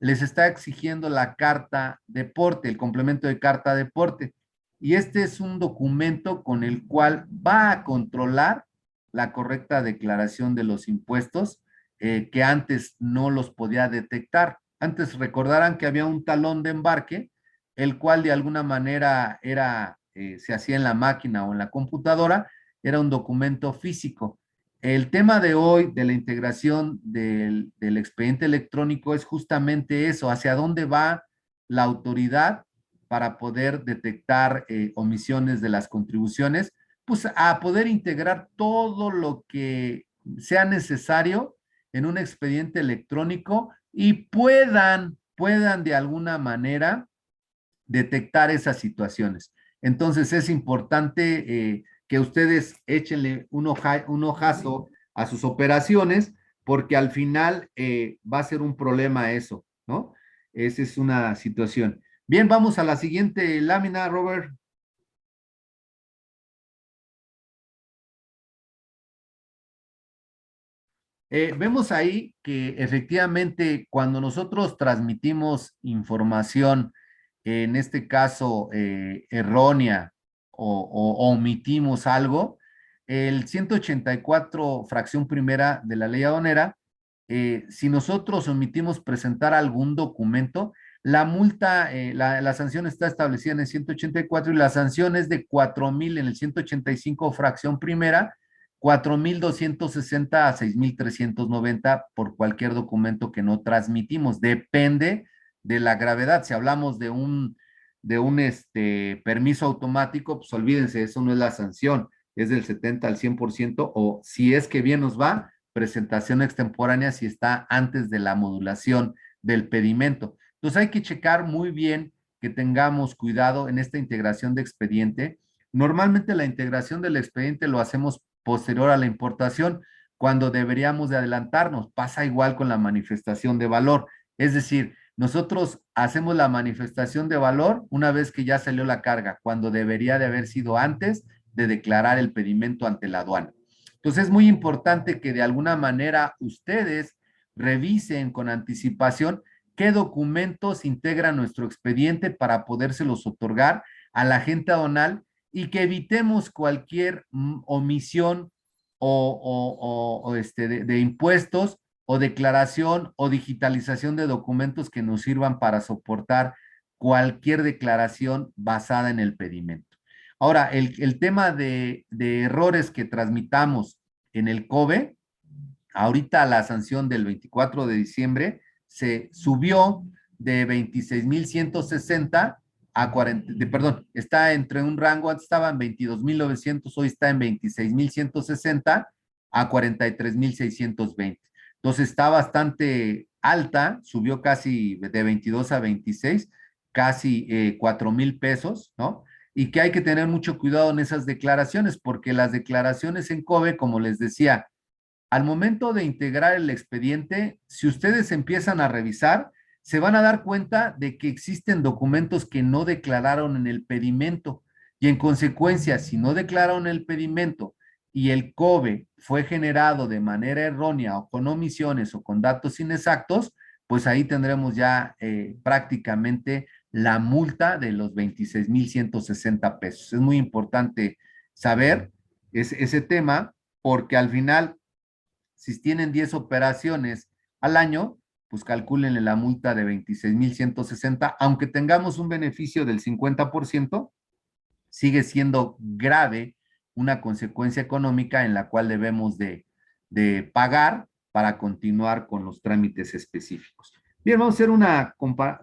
les está exigiendo la carta deporte, el complemento de carta deporte. Y este es un documento con el cual va a controlar la correcta declaración de los impuestos que antes no los podía detectar. Antes recordarán que había un talón de embarque, el cual de alguna manera se hacía en la máquina o en la computadora, era un documento físico. El tema de hoy de la integración del expediente electrónico es justamente eso, hacia dónde va la autoridad para poder detectar omisiones de las contribuciones, pues a poder integrar todo lo que sea necesario en un expediente electrónico y puedan de alguna manera detectar esas situaciones. Entonces es importante que ustedes échenle un ojazo a sus operaciones, porque al final va a ser un problema eso, ¿no? Esa es una situación. Bien, vamos a la siguiente lámina, Robert. Vemos ahí que efectivamente cuando nosotros transmitimos información, en este caso errónea o omitimos algo, el 184 fracción primera de la ley aduanera, si nosotros omitimos presentar algún documento, la multa, la sanción está establecida en el 184 y la sanción es de 4,000 en el 185 fracción primera, 4,260 a 6,390 por cualquier documento que no transmitimos. Depende de la gravedad. Si hablamos de un permiso automático, pues olvídense, eso no es la sanción, es del 70 al 100%, o si es que bien nos va, presentación extemporánea si está antes de la modulación del pedimento. Entonces hay que checar muy bien que tengamos cuidado en esta integración de expediente. Normalmente la integración del expediente lo hacemos posterior a la importación, cuando deberíamos de adelantarnos. Pasa igual con la manifestación de valor. Es decir, nosotros hacemos la manifestación de valor una vez que ya salió la carga, cuando debería de haber sido antes de declarar el pedimento ante la aduana. Entonces es muy importante que de alguna manera ustedes revisen con anticipación qué documentos integra nuestro expediente para podérselos otorgar a la agente aduanal y que evitemos cualquier omisión de impuestos o declaración o digitalización de documentos que nos sirvan para soportar cualquier declaración basada en el pedimento. Ahora, el tema de errores que transmitamos en el COBE, ahorita la sanción del 24 de diciembre se subió de 26,160 a 40, perdón, está entre un rango, antes estaba en 22,900, hoy está en 26,160 a 43,620. Entonces está bastante alta, subió casi de 22 a 26, casi 4,000 pesos, ¿no? Y que hay que tener mucho cuidado en esas declaraciones, porque las declaraciones en COBE, como les decía, al momento de integrar el expediente, si ustedes empiezan a revisar, se van a dar cuenta de que existen documentos que no declararon en el pedimento y en consecuencia, si no declararon el pedimento y el COBE fue generado de manera errónea o con omisiones o con datos inexactos, pues ahí tendremos ya prácticamente la multa de los 26,160 pesos. Es muy importante saber ese tema porque al final, si tienen 10 operaciones al año, pues calcúlenle la multa de 26,160, aunque tengamos un beneficio del 50%, sigue siendo grave una consecuencia económica en la cual debemos de pagar para continuar con los trámites específicos. Bien, vamos a hacer una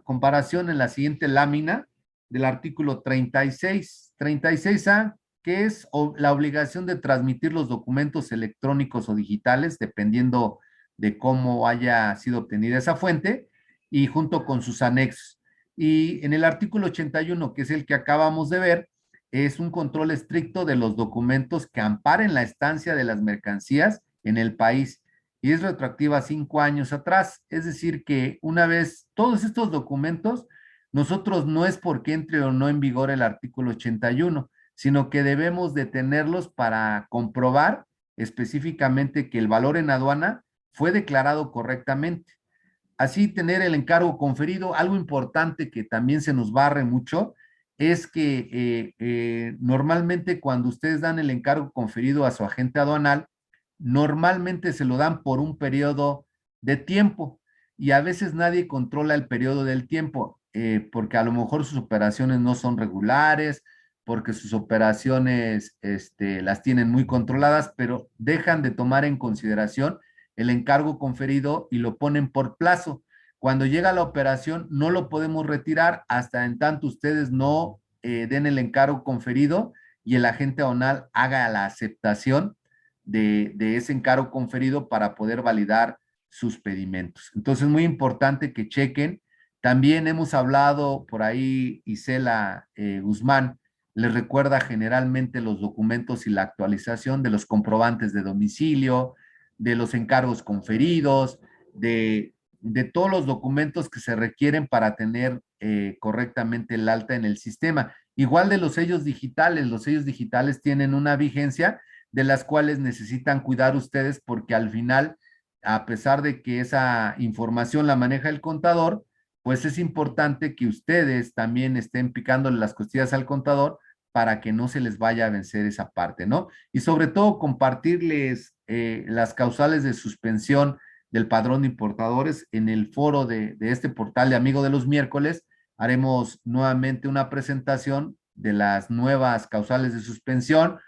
comparación en la siguiente lámina del artículo 36. 36A, que es la obligación de transmitir los documentos electrónicos o digitales, dependiendo de cómo haya sido obtenida esa fuente, y junto con sus anexos. Y en el artículo 81, que es el que acabamos de ver, es un control estricto de los documentos que amparen la estancia de las mercancías en el país y es retroactiva a 5 años atrás. Es decir, que una vez todos estos documentos, nosotros no es porque entre o no en vigor el artículo 81, sino que debemos de tenerlos para comprobar específicamente que el valor en aduana fue declarado correctamente. Así tener el encargo conferido. Algo importante que también se nos barre mucho es que normalmente cuando ustedes dan el encargo conferido a su agente aduanal, normalmente se lo dan por un periodo de tiempo y a veces nadie controla el periodo del tiempo porque a lo mejor sus operaciones no son regulares, porque sus operaciones las tienen muy controladas, pero dejan de tomar en consideración el encargo conferido y lo ponen por plazo. Cuando llega la operación, no lo podemos retirar hasta en tanto ustedes no den el encargo conferido y el agente aduanal haga la aceptación de ese encargo conferido para poder validar sus pedimentos. Entonces, es muy importante que chequen. También hemos hablado por ahí, Isela Guzmán les recuerda generalmente los documentos y la actualización de los comprobantes de domicilio, de los encargos conferidos, de todos los documentos que se requieren para tener correctamente el alta en el sistema. Igual de los sellos digitales tienen una vigencia de las cuales necesitan cuidar ustedes porque al final, a pesar de que esa información la maneja el contador, pues es importante que ustedes también estén picándole las costillas al contador para que no se les vaya a vencer esa parte, ¿no? Y sobre todo compartirles las causales de suspensión del padrón de importadores en el foro de este portal de Amigo de los Miércoles. Haremos nuevamente una presentación de las nuevas causales de suspensión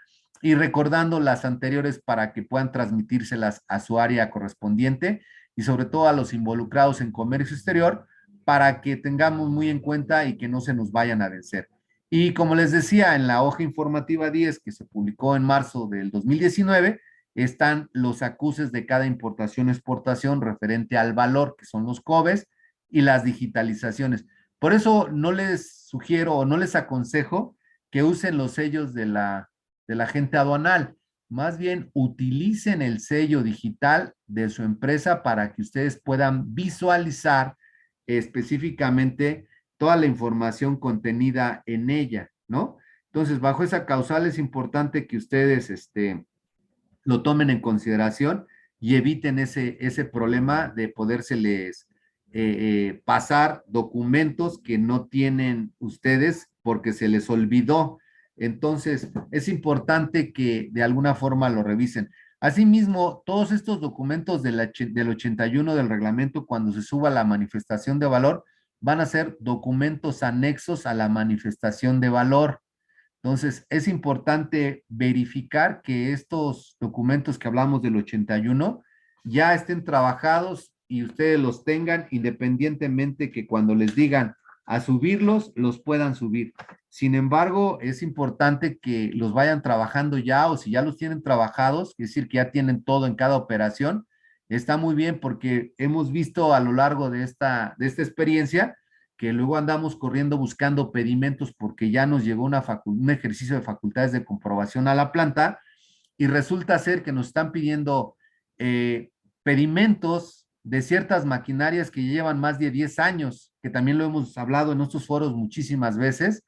y recordando las anteriores para que puedan transmitírselas a su área correspondiente y sobre todo a los involucrados en comercio exterior para que tengamos muy en cuenta y que no se nos vayan a vencer. Y como les decía, en la hoja informativa 10 que se publicó en marzo del 2019, están los acuses de cada importación-exportación referente al valor, que son los COBES, y las digitalizaciones. Por eso no les sugiero o no les aconsejo que usen los sellos de la agente aduanal. Más bien, utilicen el sello digital de su empresa para que ustedes puedan visualizar específicamente toda la información contenida en ella, ¿no? Entonces, bajo esa causal es importante que ustedes lo tomen en consideración y eviten ese problema de podérseles pasar documentos que no tienen ustedes porque se les olvidó. Entonces, es importante que de alguna forma lo revisen. Asimismo, todos estos documentos del 81 del reglamento, cuando se suba la manifestación de valor, van a ser documentos anexos a la manifestación de valor. Entonces, es importante verificar que estos documentos que hablamos del 81 ya estén trabajados y ustedes los tengan independientemente que cuando les digan a subirlos, los puedan subir. Sin embargo, es importante que los vayan trabajando ya o si ya los tienen trabajados, es decir, que ya tienen todo en cada operación, está muy bien porque hemos visto a lo largo de esta experiencia que luego andamos corriendo buscando pedimentos porque ya nos llegó un ejercicio de facultades de comprobación a la planta y resulta ser que nos están pidiendo pedimentos de ciertas maquinarias que llevan más de 10 años, que también lo hemos hablado en estos foros muchísimas veces,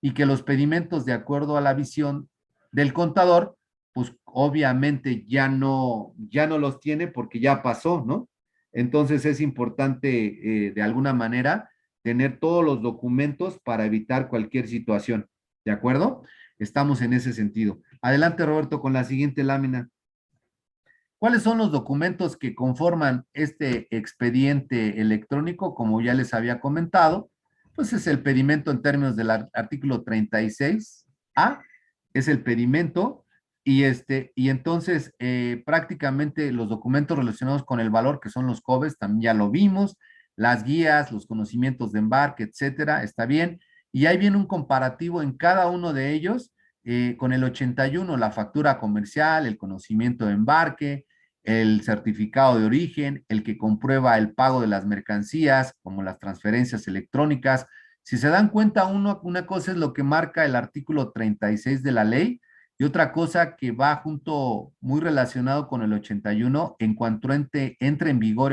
y que los pedimentos, de acuerdo a la visión del contador, pues obviamente ya no los tiene porque ya pasó, ¿no? Entonces es importante de alguna manera tener todos los documentos para evitar cualquier situación. ¿De acuerdo? Estamos en ese sentido. Adelante, Roberto, con la siguiente lámina. ¿Cuáles son los documentos que conforman este expediente electrónico? Como ya les había comentado, pues es el pedimento en términos del artículo 36A, es el pedimento, y entonces prácticamente los documentos relacionados con el valor, que son los COBES, también ya lo vimos, las guías, los conocimientos de embarque, etcétera, está bien, y ahí viene un comparativo en cada uno de ellos, con el 81, la factura comercial, el conocimiento de embarque, el certificado de origen, el que comprueba el pago de las mercancías, como las transferencias electrónicas. Si se dan cuenta, una cosa es lo que marca el artículo 36 de la ley y otra cosa que va junto, muy relacionado con el 81, en cuanto entre en vigor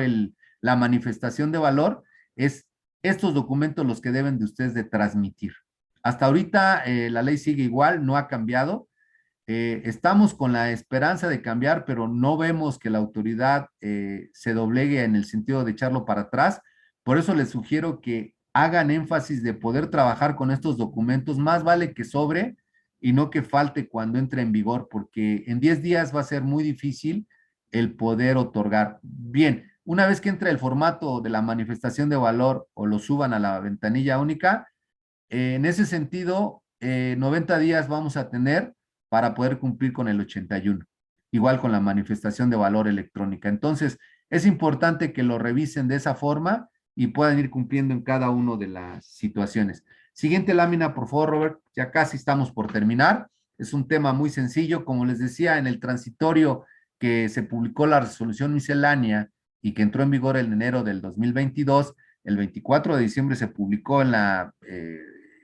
la manifestación de valor, es estos documentos los que deben de ustedes de transmitir. Hasta ahorita la ley sigue igual, no ha cambiado. Estamos con la esperanza de cambiar, pero no vemos que la autoridad se doblegue en el sentido de echarlo para atrás. Por eso les sugiero que hagan énfasis de poder trabajar con estos documentos. Más vale que sobre y no que falte cuando entre en vigor, porque en 10 días va a ser muy difícil el poder otorgar. Bien, una vez que entre el formato de la manifestación de valor o lo suban a la ventanilla única, en ese sentido, 90 días vamos a tener para poder cumplir con el 81, igual con la manifestación de valor electrónica. Entonces, es importante que lo revisen de esa forma y puedan ir cumpliendo en cada una de las situaciones. Siguiente lámina, por favor, Robert. Ya casi estamos por terminar. Es un tema muy sencillo. Como les decía, en el transitorio que se publicó la resolución miscelánea y que entró en vigor en enero del 2022, el 24 de diciembre se publicó en la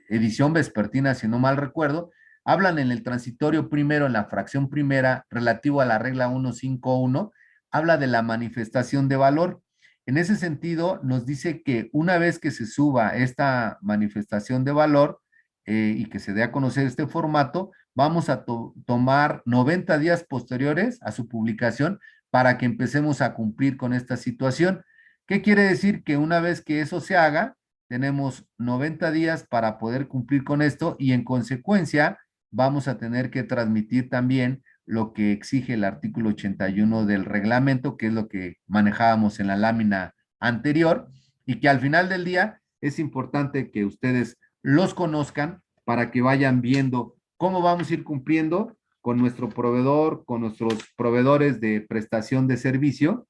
edición vespertina, si no mal recuerdo, hablan en el transitorio primero, en la fracción primera, relativo a la regla 151, habla de la manifestación de valor. En ese sentido, nos dice que una vez que se suba esta manifestación de valor y que se dé a conocer este formato, vamos a tomar 90 días posteriores a su publicación para que empecemos a cumplir con esta situación. ¿Qué quiere decir? Que una vez que eso se haga, tenemos 90 días para poder cumplir con esto y en consecuencia vamos a tener que transmitir también lo que exige el artículo 81 del reglamento, que es lo que manejábamos en la lámina anterior y que al final del día es importante que ustedes los conozcan para que vayan viendo cómo vamos a ir cumpliendo con nuestro proveedor, con nuestros proveedores de prestación de servicio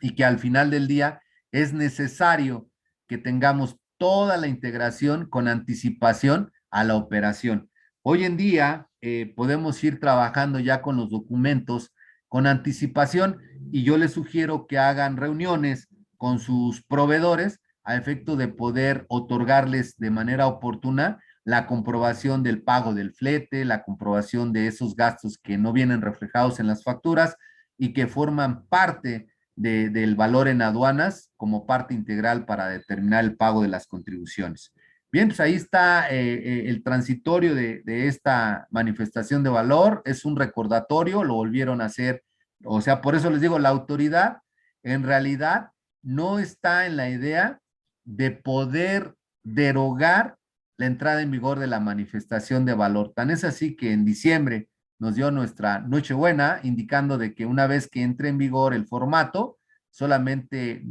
y que al final del día es necesario que tengamos toda la integración con anticipación a la operación. Hoy en día podemos ir trabajando ya con los documentos con anticipación y yo les sugiero que hagan reuniones con sus proveedores a efecto de poder otorgarles de manera oportuna la comprobación del pago del flete, la comprobación de esos gastos que no vienen reflejados en las facturas y que forman parte del valor en aduanas como parte integral para determinar el pago de las contribuciones. Bien, pues ahí está el transitorio de esta manifestación de valor, es un recordatorio, lo volvieron a hacer, o sea, por eso les digo, la autoridad en realidad no está en la idea de poder derogar la entrada en vigor de la manifestación de valor. Tan es así que en diciembre nos dio nuestra Nochebuena, indicando de que una vez que entre en vigor el formato, solamente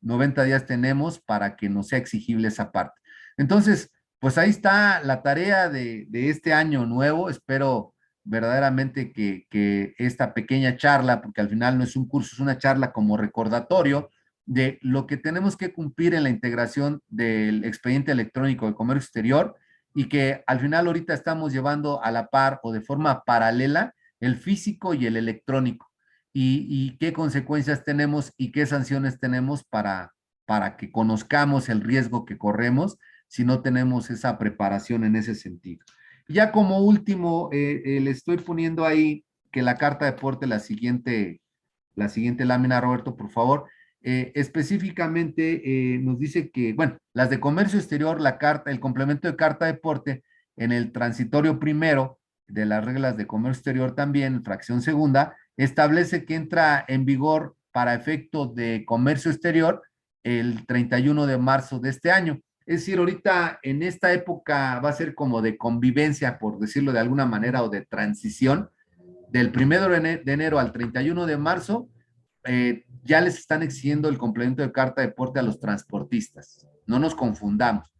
90 días tenemos para que nos sea exigible esa parte. Entonces, pues ahí está la tarea de este año nuevo. Espero verdaderamente que esta pequeña charla, porque al final no es un curso, es una charla como recordatorio de lo que tenemos que cumplir en la integración del expediente electrónico de comercio exterior y que al final ahorita estamos llevando a la par o de forma paralela el físico y el electrónico y qué consecuencias tenemos y qué sanciones tenemos para que conozcamos el riesgo que corremos si no tenemos esa preparación en ese sentido. Ya como último, le estoy poniendo ahí que la carta de porte, la siguiente lámina, Roberto, por favor. Específicamente nos dice que, bueno, las de comercio exterior, la carta, el complemento de carta de porte en el transitorio primero de las reglas de comercio exterior también, fracción segunda, establece que entra en vigor para efecto de comercio exterior el 31 de marzo de este año. Es decir, ahorita en esta época va a ser como de convivencia, por decirlo de alguna manera, o de transición, del 1 de enero al 31 de marzo, ya les están exigiendo el complemento de carta de porte a los transportistas. No nos confundamos.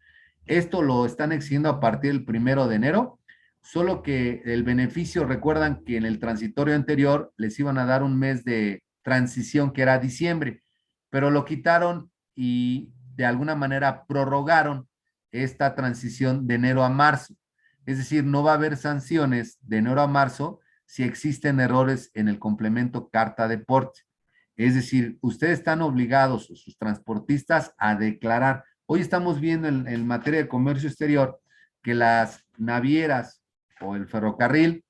Esto lo están exigiendo a partir del 1 de enero, solo que el beneficio, recuerdan que en el transitorio anterior les iban a dar un mes de transición que era diciembre, pero lo quitaron y de alguna manera prorrogaron esta transición de enero a marzo. Es decir, no va a haber sanciones de enero a marzo si existen errores en el complemento carta de porte. Es decir, ustedes están obligados, sus transportistas, a declarar. Hoy estamos viendo en materia de comercio exterior que las navieras o el ferrocarril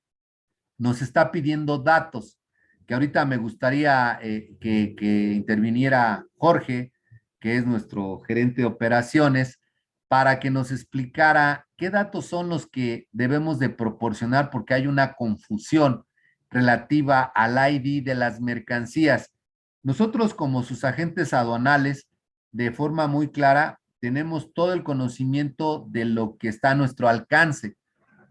nos está pidiendo datos, que ahorita me gustaría que interviniera Jorge, que es nuestro gerente de operaciones, para que nos explicara qué datos son los que debemos de proporcionar, porque hay una confusión relativa al ID de las mercancías. Nosotros, como sus agentes aduanales, de forma muy clara, tenemos todo el conocimiento de lo que está a nuestro alcance,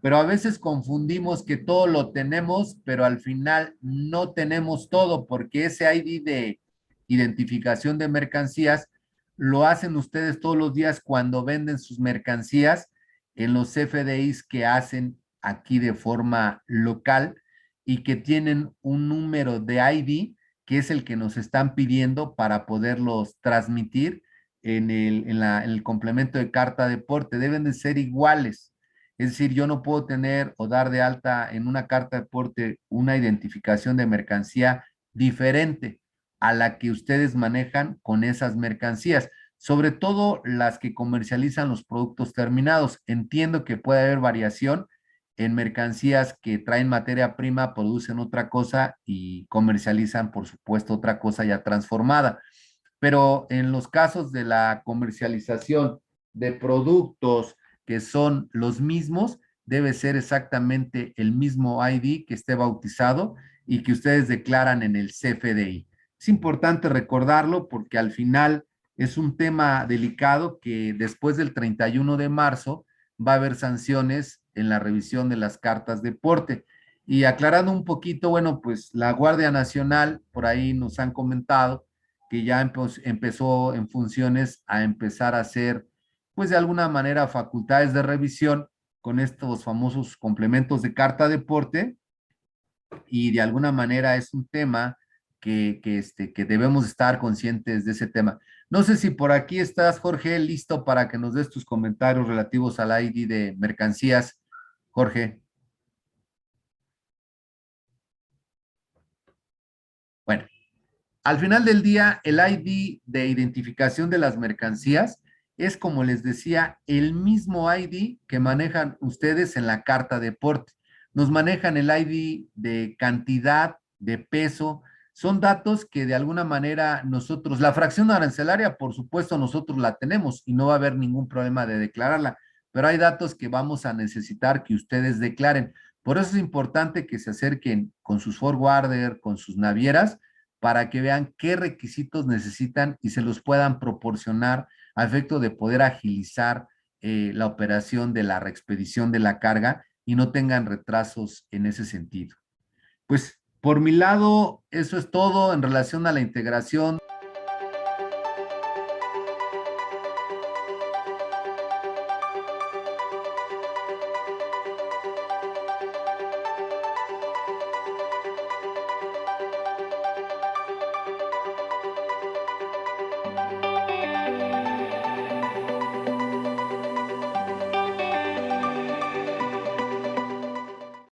pero a veces confundimos que todo lo tenemos, pero al final no tenemos todo, porque ese ID de identificación de mercancías lo hacen ustedes todos los días cuando venden sus mercancías en los FDIs que hacen aquí de forma local y que tienen un número de ID que es el que nos están pidiendo para poderlos transmitir en el complemento de carta de porte. Deben de ser iguales. Es decir, yo no puedo tener o dar de alta en una carta de porte una identificación de mercancía diferente a la que ustedes manejan con esas mercancías, sobre todo las que comercializan los productos terminados. Entiendo que puede haber variación en mercancías que traen materia prima, producen otra cosa y comercializan, por supuesto, otra cosa ya transformada. Pero en los casos de la comercialización de productos que son los mismos, debe ser exactamente el mismo ID que esté bautizado y que ustedes declaran en el CFDI. Es importante recordarlo porque al final es un tema delicado que después del 31 de marzo va a haber sanciones en la revisión de las cartas de porte. Y aclarando un poquito, bueno, pues la Guardia Nacional, por ahí nos han comentado que ya empezó en funciones a empezar a hacer, pues de alguna manera, facultades de revisión con estos famosos complementos de carta de porte, y de alguna manera es un tema que debemos estar conscientes de ese tema. No sé si por aquí estás, Jorge, listo para que nos des tus comentarios relativos al ID de mercancías. Jorge. Bueno, al final del día, el ID de identificación de las mercancías es, como les decía, el mismo ID que manejan ustedes en la carta de porte. Nos manejan el ID de cantidad, de peso. Son datos que de alguna manera nosotros, la fracción arancelaria, por supuesto, nosotros la tenemos y no va a haber ningún problema de declararla, pero hay datos que vamos a necesitar que ustedes declaren. Por eso es importante que se acerquen con sus forwarder, con sus navieras, para que vean qué requisitos necesitan y se los puedan proporcionar a efecto de poder agilizar la operación de la reexpedición de la carga y no tengan retrasos en ese sentido. Pues por mi lado, eso es todo en relación a la integración.